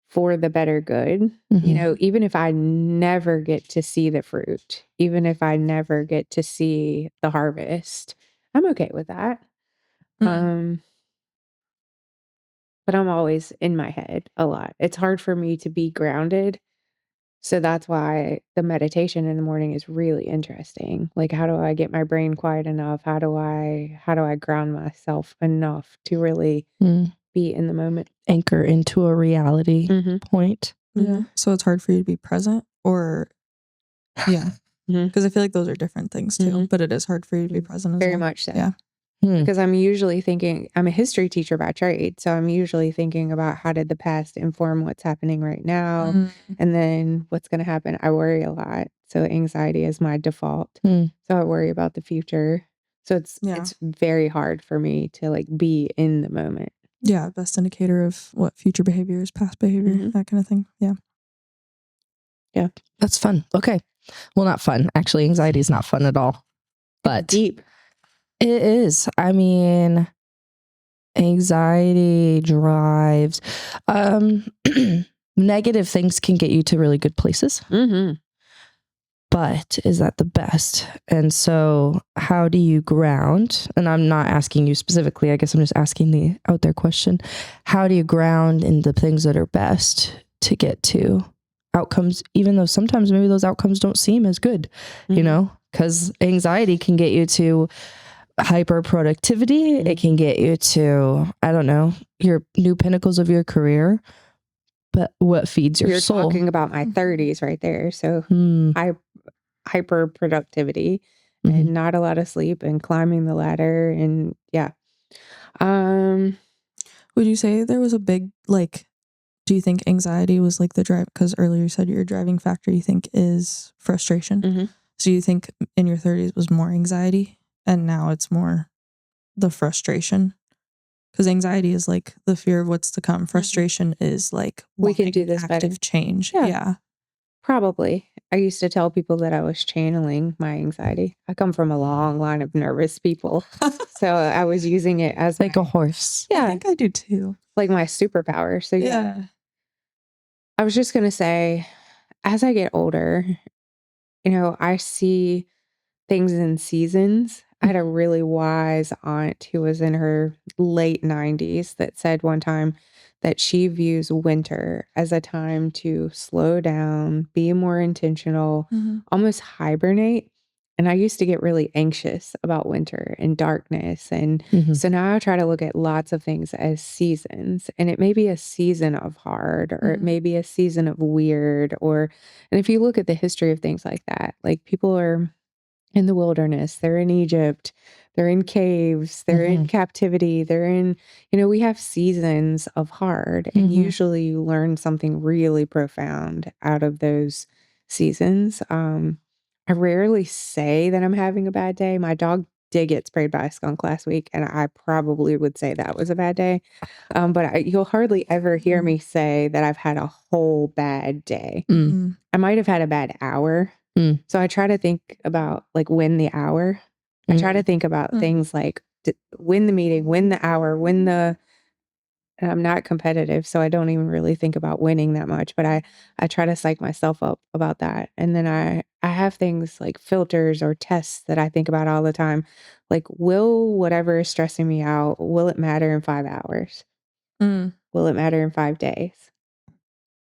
for the better good. Even if I never get to see the fruit, even if I never get to see the harvest, I'm okay with that. But I'm always in my head a lot. It's hard for me to be grounded. So that's why the meditation in the morning is really interesting. Like, how do I get my brain quiet enough? How do I ground myself enough to really be in the moment? Anchor into a reality point. Yeah. So it's hard for you to be present, or because I feel like those are different things too, but it is hard for you to be present as Very well. much so. Yeah. Because I'm usually thinking, I'm a history teacher by trade. So I'm usually thinking about how did the past inform what's happening right now? And then what's going to happen? I worry a lot. So anxiety is my default. So I worry about the future. So it's Yeah. it's very hard for me to like be in the moment. Yeah, best indicator of what future behavior is past behavior, that kind of thing. Yeah. That's fun. Okay. Well, not fun. Actually, anxiety is not fun at all. But Deep. it is. I mean, anxiety drives. Negative things can get you to really good places. Mm-hmm. But is that the best? And so how do you ground? And I'm not asking you specifically. I guess I'm just asking the out there question. How do you ground in the things that are best to get to outcomes, even though sometimes maybe those outcomes don't seem as good, you know, because anxiety can get you to hyper productivity. It can get you to, I don't know, your new pinnacles of your career. But what feeds your You're soul? talking about my 30s right there. So hyper productivity and not a lot of sleep and climbing the ladder and Would you say there was a big, like, do you think anxiety was like the drive? Because earlier you said your driving factor you think is frustration. So you think in your 30s was more anxiety and now it's more the frustration? Because anxiety is like the fear of what's to come. Frustration is like we can wanting do this better. active change. Yeah. Yeah. Probably. I used to tell people that I was channeling my anxiety. I come from a long line of nervous people. So I was using it as Like a horse. I think I do too. like my superpower. So Yeah. I was just going to say, as I get older, you know, I see things in seasons. I had a really wise aunt who was in her late 90s that said one time that she views winter as a time to slow down, be more intentional, almost hibernate. And I used to get really anxious about winter and darkness. And so now I try to look at lots of things as seasons. And it may be a season of hard, or it may be a season of weird, and if you look at the history of things like that, like people are in the wilderness, they're in Egypt, they're in caves, they're in captivity, they're in, you know, we have seasons of hard, and usually you learn something really profound out of those seasons. I rarely say that I'm having a bad day. My dog did get sprayed by a skunk last week, and I probably would say that was a bad day. But you'll hardly ever hear me say that I've had a whole bad day. I might have had a bad hour. So I try to think about like win the hour. I try to think about things like win the meeting, win the hour, and I'm not competitive, so I don't even really think about winning that much, but I try to psych myself up about that. And then I have things like filters or tests that I think about all the time. Like, will whatever is stressing me out, will it matter in 5 hours? Will it matter in 5 days?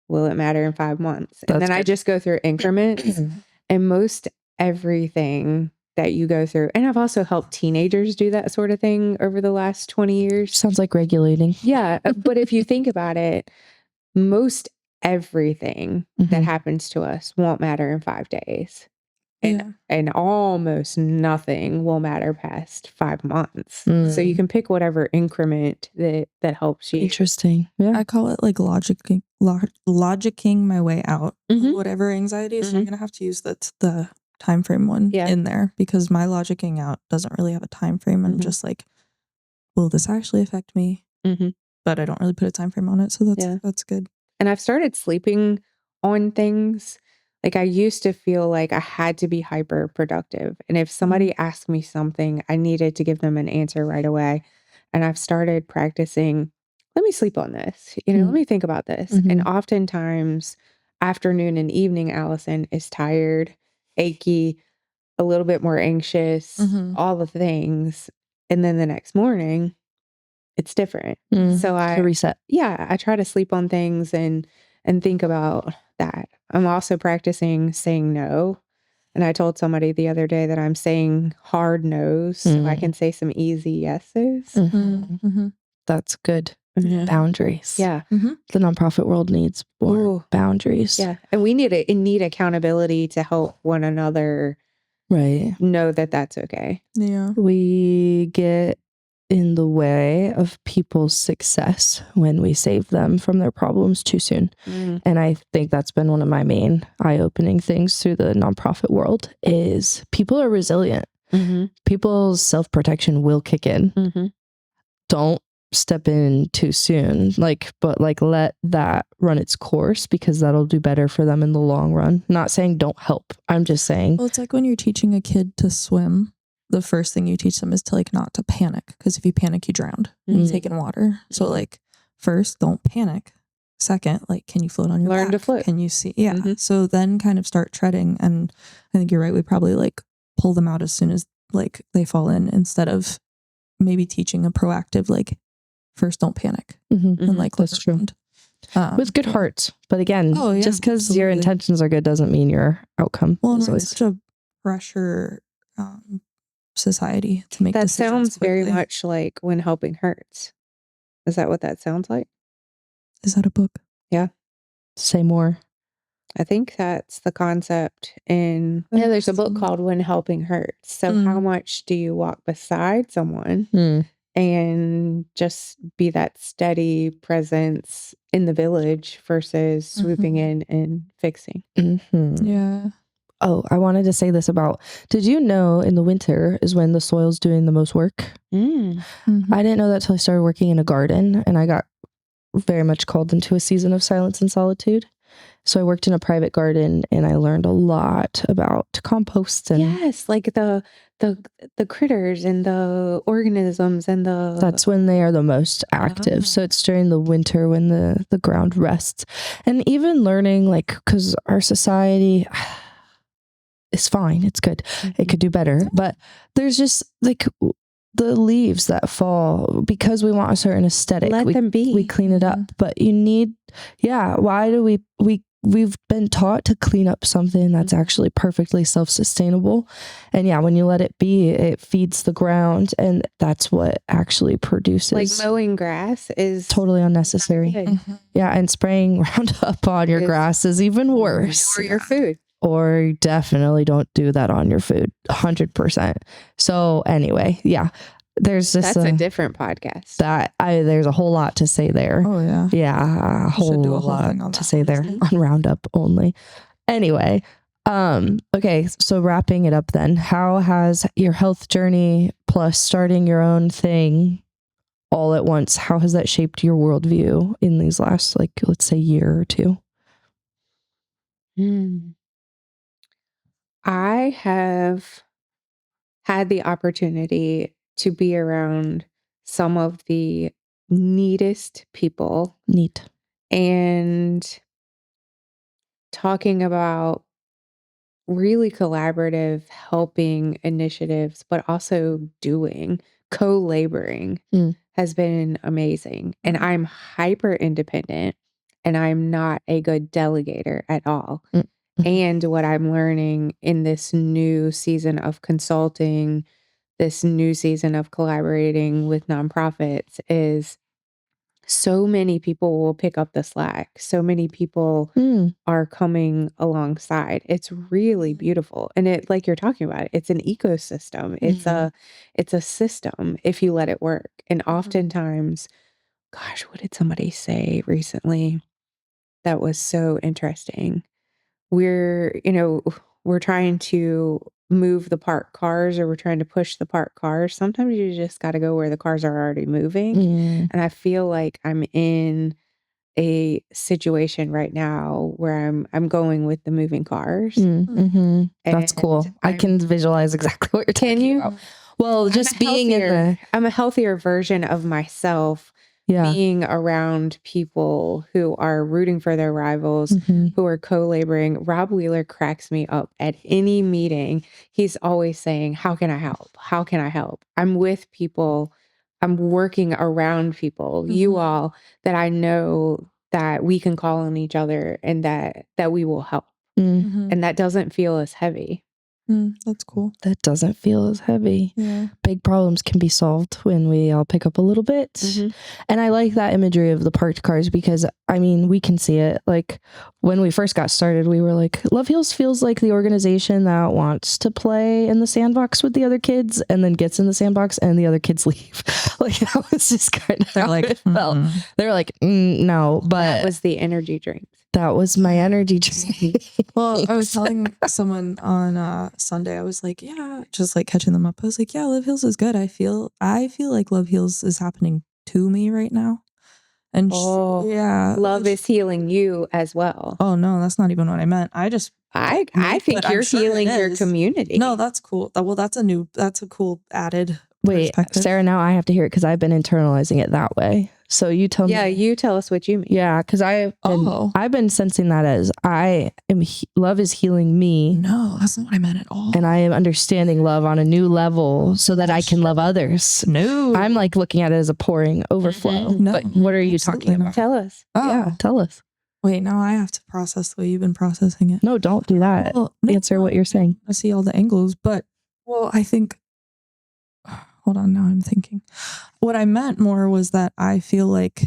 Will it matter in 5 months? And then I just go through increments. And most everything that you go through, and I've also helped teenagers do that sort of thing over the last 20 years. Sounds like regulating. Yeah. But if you think about it, most everything that happens to us won't matter in 5 days. And almost nothing will matter past 5 months. So you can pick whatever increment that helps you. Interesting. Yeah. I call it like logicking my way out of whatever anxiety. So I'm gonna have to use the time frame one in there, because my logicking out doesn't really have a time frame. I'm just like, will this actually affect me? But I don't really put a time frame on it. So that's good. And I've started sleeping on things. Like I used to feel like I had to be hyper productive. And if somebody asked me something, I needed to give them an answer right away. And I've started practicing, let me sleep on this, let me think about this. And oftentimes afternoon and evening, Allison is tired, achy, a little bit more anxious, all the things. And then the next morning, it's different. So I reset. Yeah, I try to sleep on things and think about that. I'm also practicing saying no. And I told somebody the other day that I'm saying hard no's so I can say some easy yeses. That's good. Boundaries. Yeah. The nonprofit world needs more boundaries. Yeah. And we need accountability to help one another know that that's okay. Yeah. We get in the way of people's success when we save them from their problems too soon. And I think that's been one of my main eye-opening things through the nonprofit world is people are resilient. people's self-protection will kick in. Don't step in too soon, but let that run its course, because that'll do better for them in the long run. Not saying don't help. I'm just saying, well, it's like when you're teaching a kid to swim, the first thing you teach them is to not to panic, because if you panic, you drown. You take in water. So first, don't panic. Second, can you float on your Learn back? to float. Can you see? Yeah. So then kind of start treading. And I think you're right. We probably pull them out as soon as they fall in, instead of maybe teaching a proactive, first don't panic. And that's true. With good hearts. But again, just because your intentions are good doesn't mean your outcome is always such a pressure society to make that decisions sounds quickly. very much like When Helping Hurts. Is that what that sounds like? Is that a book? Yeah. Say more. I think that's the concept in there's a book called When Helping Hurts. So how much do you walk beside someone and just be that steady presence in the village versus swooping in and fixing? Yeah. Oh, I wanted to say this about, did you know in the winter is when the soil's doing the most work? I didn't know that till I started working in a garden, and I got very much called into a season of silence and solitude. So I worked in a private garden, and I learned a lot about compost and the critters and the organisms and that's when they are the most active. So it's during the winter when the ground rests. And even learning, because our society is fine, it's good, it could do better, but there's just the leaves that fall, because we want a certain aesthetic. Let them be. We clean it up, but you need, why do we've been taught to clean up something that's actually perfectly self-sustainable. And when you let it be, it feeds the ground, and that's what actually produces. Mowing grass is totally unnecessary. And spraying Roundup on your grass is even worse. Or your food. Or definitely don't do that on your food, 100%. So anyway, there's just that's a different podcast. There's a whole lot to say there. Oh yeah, a whole lot to say there on Roundup only. Anyway, okay, so wrapping it up then, how has your health journey plus starting your own thing all at once, how has that shaped your worldview in these last, let's say, year or two? I have had the opportunity to be around some of the neatest people. And talking about really collaborative helping initiatives, but also doing co-laboring has been amazing. And I'm hyper independent, and I'm not a good delegator at all. And what I'm learning in this new season of consulting, this new season of collaborating with nonprofits, is so many people will pick up the slack. So many people are coming alongside. It's really beautiful. And it, like you're talking about, it's an ecosystem. It's a system if you let it work. And oftentimes, gosh, what did somebody say recently that was so interesting? We're trying to move the parked cars, or we're trying to push the parked cars. Sometimes you just got to go where the cars are already moving. And I feel like I'm in a situation right now where I'm going with the moving cars. That's cool. I can visualize exactly what you're talking about. Well, just being I'm a healthier version of myself. Being around people who are rooting for their rivals, who are co-laboring. Rob Wheeler cracks me up at any meeting. He's always saying, how can I help? How can I help? I'm with people. I'm working around people, you all, that I know that we can call on each other, and that we will help. And that doesn't feel as heavy. That's cool. That doesn't feel as heavy. Big problems can be solved when we all pick up a little bit. And I like that imagery of the parked cars, because we can see it. When we first got started, we were like, Love Heals feels like the organization that wants to play in the sandbox with the other kids, and then gets in the sandbox and the other kids leave. That was just kind of how it felt. They were like, no, but that was the energy drink. That was my energy drink. Well, I was telling someone on Sunday, I was like, yeah, just like catching them up. I was like, yeah, Love Heals is good. I feel like Love Heals is happening to me right now. And yeah, love is healing you as well. Oh no, that's not even what I meant. I think you're healing your community. No, that's cool. Well, that's a cool added Wait, perspective. Sarah, now I have to hear it because I've been internalizing it that way. So you tell me. Yeah, you tell us what you mean. Yeah, because I've been sensing that as love is healing me. No, that's not what I meant at all. And I am understanding love on a new level so that I can love others. No, I'm like looking at it as a pouring overflow. No, but what are you talking about? Tell us. Oh. Yeah, tell us. Wait, now I have to process the way you've been processing it. No, don't do that. Well, Answer what you're saying. I see all the angles, but I think. Hold on, now I'm thinking. What I meant more was that I feel like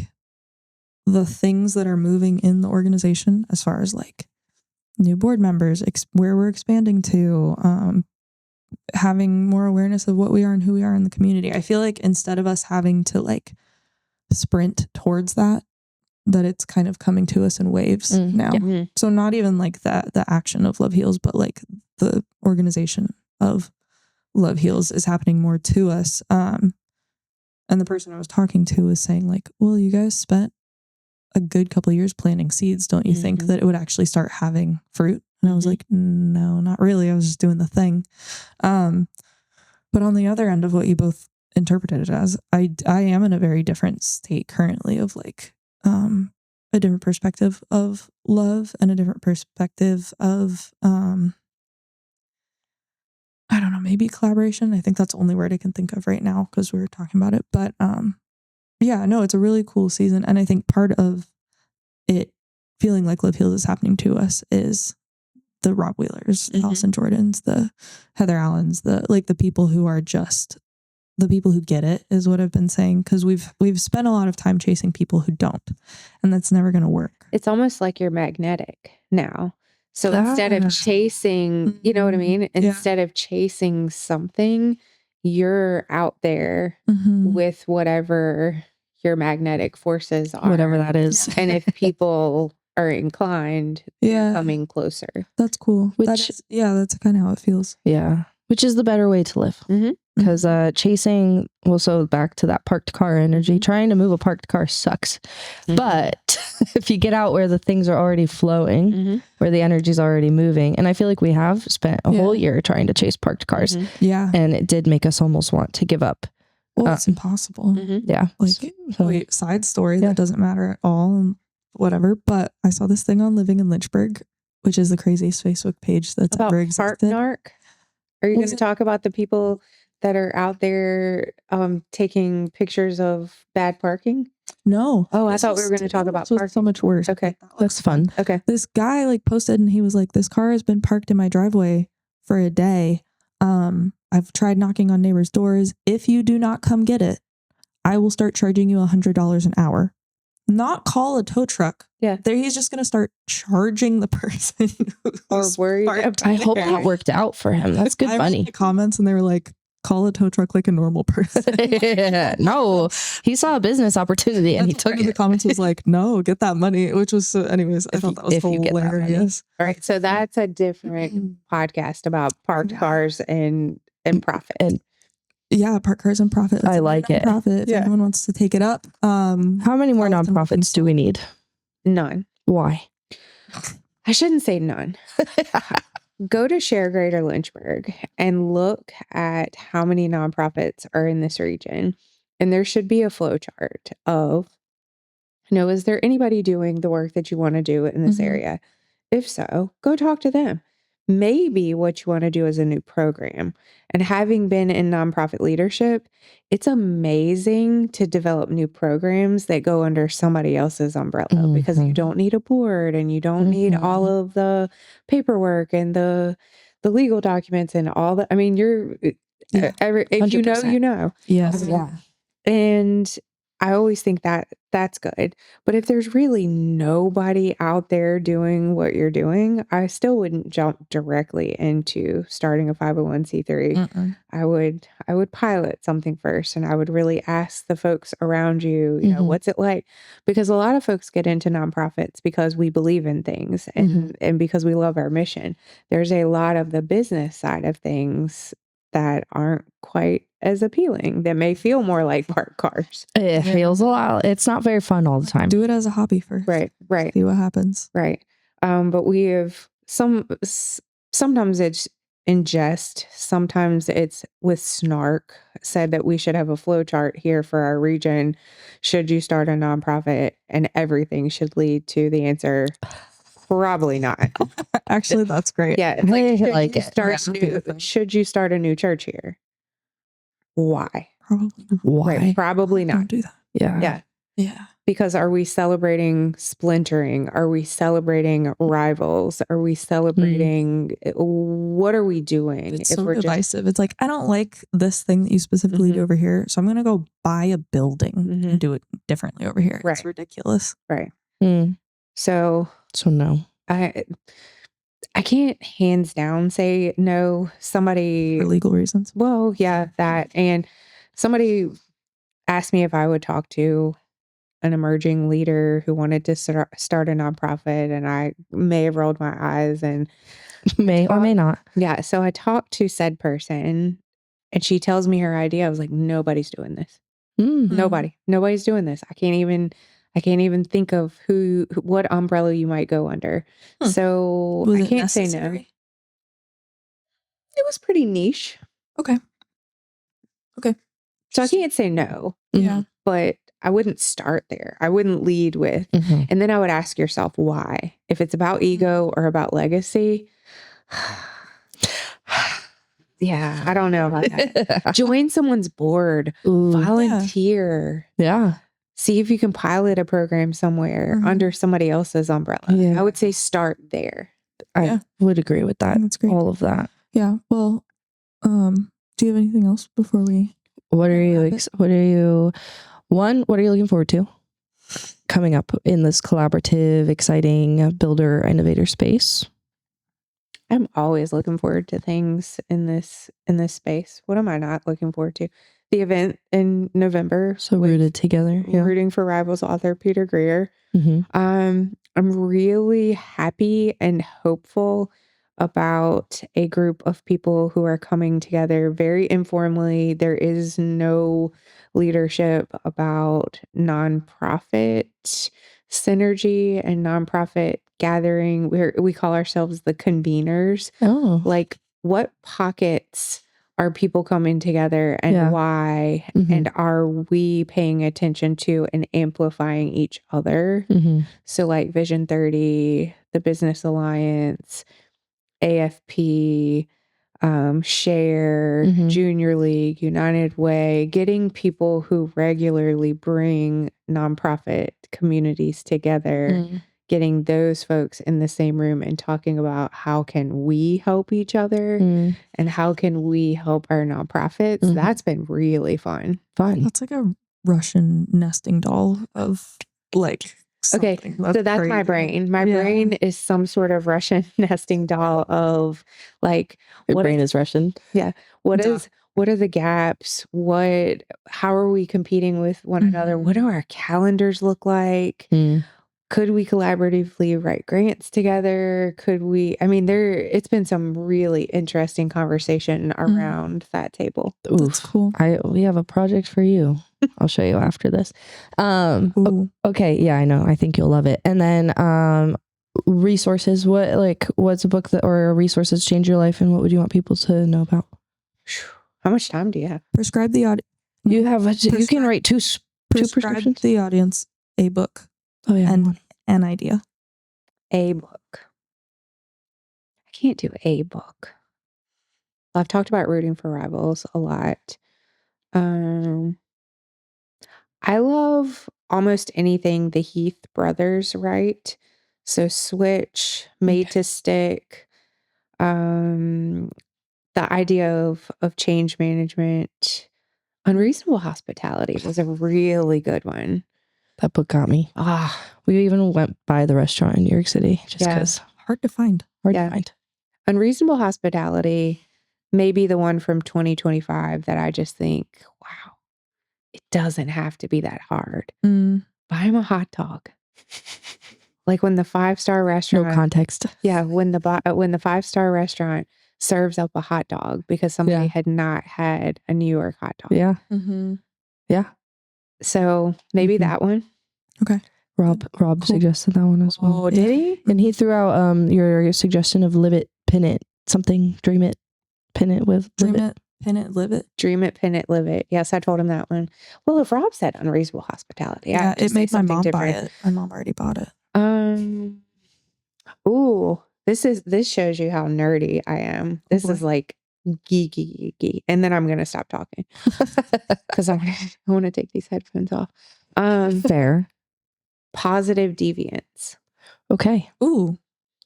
the things that are moving in the organization, as far as like new board members, where we're expanding to, having more awareness of what we are and who we are in the community. I feel like instead of us having to like sprint towards that it's kind of coming to us in waves now. Yeah. So not even like the action of Love Heals, but like the organization of Love Heals is happening more to us. And the person I was talking to was saying like, well, you guys spent a good couple of years planting seeds. Don't you think that it would actually start having fruit? And I was like, no, not really. I was just doing the thing. But on the other end of what you both interpreted it as, I am in a very different state currently of like, a different perspective of love and a different perspective of, I don't know, maybe collaboration. I think that's the only word I can think of right now because we were talking about it. But yeah, no, it's a really cool season. And I think part of it feeling like Love Heals is happening to us is the Rob Wheelers, Allison Jordans, the Heather Allens, the people who are just the people who get it is what I've been saying. Because we've spent a lot of time chasing people who don't, and that's never going to work. It's almost like you're magnetic now. So instead of chasing, you know what I mean? Instead of chasing something, you're out there with whatever your magnetic forces are. Whatever that is. And if people are inclined, coming closer. That's cool. That's kind of how it feels. Yeah. Which is the better way to live. Because chasing, so back to that parked car energy, trying to move a parked car sucks. But if you get out where the things are already flowing, where the energy's already moving, and I feel like we have spent a whole year trying to chase parked cars. Yeah. And it did make us almost want to give up. Well, it's impossible. Yeah. Like, side story that doesn't matter at all, whatever. But I saw this thing on Living in Lynchburg, which is the craziest Facebook page that's about ever existed. Park Are you going to talk about the people that are out there taking pictures of bad parking? No. Oh, I thought we were going to talk about parking. So much worse. Okay. That's fun. Okay. This guy like posted and he was like, this car has been parked in my driveway for a day. I've tried knocking on neighbors' doors. If you do not come get it, I will start charging you $100 an hour. Not call a tow truck. Yeah. There he's just going to start charging the person who's worried. I hope that worked out for him. That's good money. I read the comments and they were like, call a tow truck like a normal person. No, he saw a business opportunity and he took it. The comments was like, no, get that money, which was anyways, I thought that was hilarious. All right. So that's a different podcast about parked cars and profit. And yeah, park cars and profit. I like it. Profit. If anyone wants to take it up. How many more nonprofits do we need? None. Why? I shouldn't say none. Go to Share Greater Lynchburg and look at how many nonprofits are in this region. And there should be a flow chart of, is there anybody doing the work that you want to do in this area? If so, go talk to them. Maybe what you want to do is a new program. And having been in nonprofit leadership, it's amazing to develop new programs that go under somebody else's umbrella because you don't need a board and you don't need all of the paperwork and the legal documents and all that. I mean, if 100%. You know. Yes. Yeah. And I always think that that's good. But if there's really nobody out there doing what you're doing, I still wouldn't jump directly into starting a 501c3. Mm-mm. I would pilot something first, and I would really ask the folks around you, you know, what's it like? Because a lot of folks get into nonprofits because we believe in things and because we love our mission. There's a lot of the business side of things that aren't quite as appealing, that may feel more like parked cars. It feels a lot. It's not very fun all the time. Do it as a hobby first. Right. See what happens. Right. But we have sometimes it's in jest, sometimes it's with snark, said that we should have a flow chart here for our region. Should you start a nonprofit? And everything should lead to the answer, probably not. Actually, that's great. Yeah. It's like, Yeah. should you start a new church here? Why? Probably not. Why? Right. Probably Don't not. do that. Yeah. Yeah. Yeah. Because are we celebrating splintering? Are we celebrating rivals? Are we celebrating what are we doing? It's so divisive. It's like, I don't like this thing that you specifically do over here, so I'm going to go buy a building and do it differently over here. Right. It's ridiculous. Right. So no. I can't hands down say no. Somebody For legal reasons. Well, yeah, that. And somebody asked me if I would talk to an emerging leader who wanted to start a nonprofit, and I may have rolled my eyes and May or may not. Yeah. So I talked to said person, and she tells me her idea. I was like, nobody's doing this. Nobody's doing this. I can't even think of what umbrella you might go under. So Was I it can't say no. necessary? It was pretty niche. Okay. So I can't say no. Yeah. But I wouldn't start there. I wouldn't lead with, and then I would ask yourself why. If it's about ego or about legacy, yeah, I don't know about that. Join someone's board, volunteer. Yeah. See if you can pilot a program somewhere under somebody else's umbrella. Yeah. I would say start there. I would agree with that. That's great. All of that. Yeah. Well, do you have anything else before we? What are you looking forward to coming up in this collaborative, exciting builder innovator space? I'm always looking forward to things in this space. What am I not looking forward to? The event in November. So rooted together. Yeah. Rooting for Rivals author Peter Greer. I'm really happy and hopeful about a group of people who are coming together very informally. There is no leadership about nonprofit synergy and nonprofit gathering. We call ourselves the conveners. Oh. Like, what pockets are people coming together and why? And are we paying attention to and amplifying each other? So like Vision 30, the Business Alliance, AFP, Share, Junior League, United Way, getting people who regularly bring nonprofit communities together, getting those folks in the same room and talking about how can we help each other and how can we help our nonprofits. That's been really fun. That's like a Russian nesting doll of like something. Okay, so that's crazy. my brain. My brain is some sort of Russian nesting doll of like Your brain is Russian. Yeah. What are the gaps? How are we competing with one another? What do our calendars look like? Could we collaboratively write grants together? It's been some really interesting conversation around that table. That's cool. We have a project for you. I'll show you after this. Okay. Yeah, I know. I think you'll love it. And then, resources. What's a book or resources change your life, and what would you want people to know about? How much time do you have? Prescribe the audience. You can write two prescriptions. The audience a book. Oh yeah, and an idea. A book. I can't do a book. I've talked about rooting for rivals a lot. I love almost anything the Heath brothers write. So Switch, Made to Stick, the idea of change management. Unreasonable Hospitality was a really good one. That book got me. We even went by the restaurant in New York City just Yeah. because Hard to find. hard Yeah. to find. Unreasonable Hospitality may be the one from 2025 that I just think, wow, it doesn't have to be that hard. Buy him a hot dog. Like when the 5-star No restaurant, context. yeah, when the 5-star restaurant serves up a hot dog because somebody Yeah. had not had a New York hot dog. Yeah. Mm-hmm. Yeah. So maybe Mhm. that one. Okay. Rob Cool. suggested that one as well. Oh, did he? And he threw out your suggestion of live it, pin it, something, dream it, pin it with live Dream it, pin it, live it. Dream it, pin it, live it. Yes, I told him that one. Well, if Rob said Unreasonable Hospitality, Yeah, I'd just it made say my something mom buy different. it. My mom already bought it. Ooh, this shows you how nerdy I am. This boy. is like geeky. And then I'm gonna stop talking because I want to take these headphones off. Fair. Positive deviance. Okay. Ooh,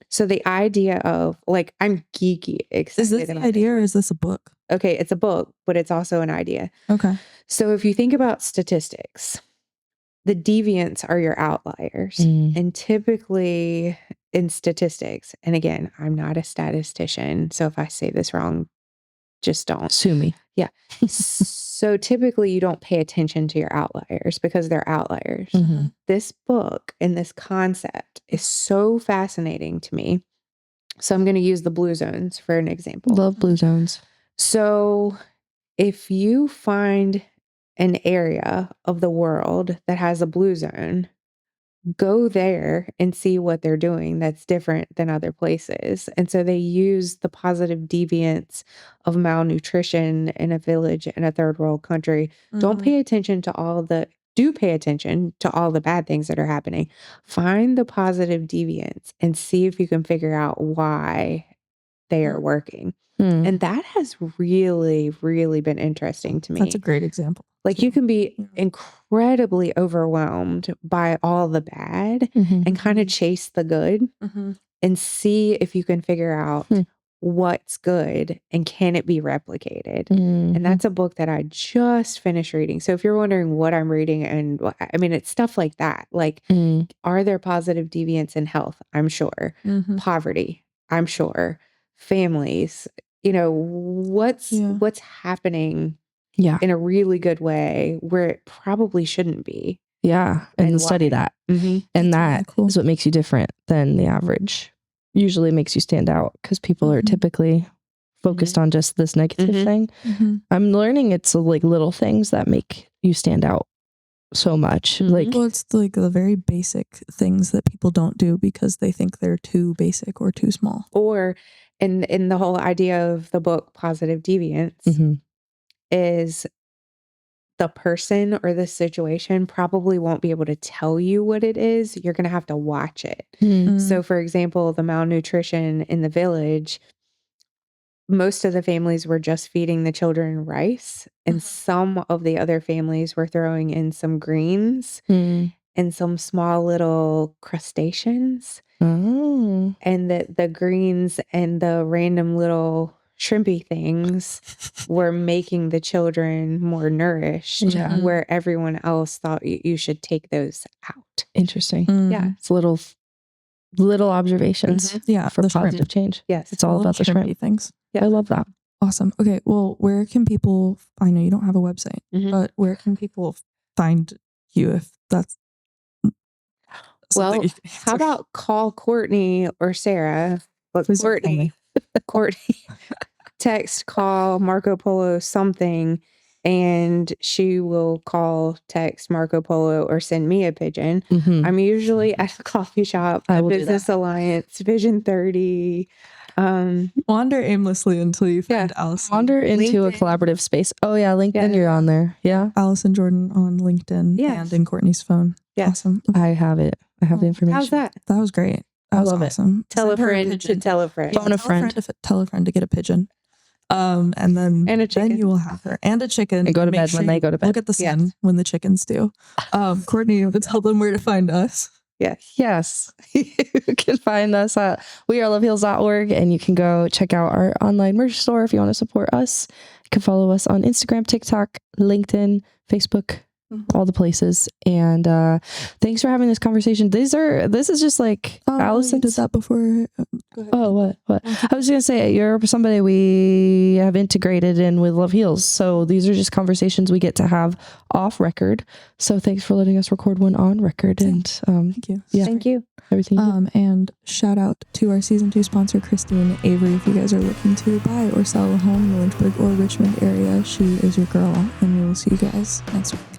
So the idea of like I'm geeky excited is this the about idea or is this a book? Okay, it's a book, but it's also an idea. Okay. So if you think about statistics, the deviants are your outliers. And typically in statistics, and again, I'm not a statistician, so if I say this wrong, just don't. Sue me. Yeah. So typically you don't pay attention to your outliers because they're outliers. Mhm. This book and this concept is so fascinating to me. So I'm going to use the blue zones for an example. Love blue zones. So if you find an area of the world that has a blue zone, go there and see what they're doing that's different than other places. And so they use the positive deviance of malnutrition in a village in a third world country. Don't pay attention to do pay attention to all the bad things that are happening. Find the positive deviance and see if you can figure out why they are working. And that has really, really been interesting to me. That's a great example. Like you can be incredibly overwhelmed by all the bad and kind of chase the good and see if you can figure out what's good and can it be replicated. And that's a book that I just finished reading. So if you're wondering what I'm reading, and I mean, it's stuff like that. Like, are there positive deviants in health? I'm sure. Poverty, I'm sure. Families, what's happening in a really good way where it probably shouldn't be. Yeah. And study why. that. And that is what makes you different than the average. Usually makes you stand out because people are typically focused on just this negative thing. I'm learning it's like little things that make you stand out so much. Like, well, it's like the very basic things that people don't do because they think they're too basic or too small. Or in the whole idea of the book Positive Deviance is the person or the situation probably won't be able to tell you what it is. You're going to have to watch it. So for example, the malnutrition in the village, most of the families were just feeding the children rice, and some of the other families were throwing in some greens and some small little crustaceans. And the greens and the random little shrimpy things were making the children more nourished, where everyone else thought you should take those out. Interesting. Yeah. It's little observations Yeah, for the positive shrimp. change. Yes. It's all about the shrimp. things. I love that. Awesome. Okay, well, where can people, I know you don't have a website, but where can people find you if that's Well, how about call Courtney or Sarah? But Please don't call Courtney, text, call Marco Polo something, and she will call, text Marco Polo, or send me a pigeon. I'm usually at a coffee shop, a Business Alliance, Vision 30. Wander aimlessly until you find Allison. Wander into a collaborative space. Oh yeah, LinkedIn, you're on there. Yeah. Allison Jordan on LinkedIn and in Courtney's phone. Awesome. I have it. I have the information. How's that? That was great. That was awesome. Tell a friend to tell a friend. Phone a friend. Tell a friend to get a pigeon. And then And a chicken. Then you will have her. And a chicken. And go to Make bed sure when they you go to bed. Look at the sun when the chickens do. Courtney, tell them where to find us. Yes. You can find us at weareloveheels.org, and you can go check out our online merch store if you want to support us. can follow us on Instagram, TikTok, LinkedIn, Facebook, all the places. And thanks for having this conversation. This is just like Allison did that before. Go ahead. Oh, what? I was gonna say you're somebody we have integrated in with Love Heals. So these are just conversations we get to have off record. So thanks for letting us record one on record. And thank you. Yeah, Thank you. everything. And shout out to our season 2 sponsor, Christine Avery. If you guys are looking to buy or sell a home in the Lynchburg or Richmond area, she is your girl, and we will see you guys next week.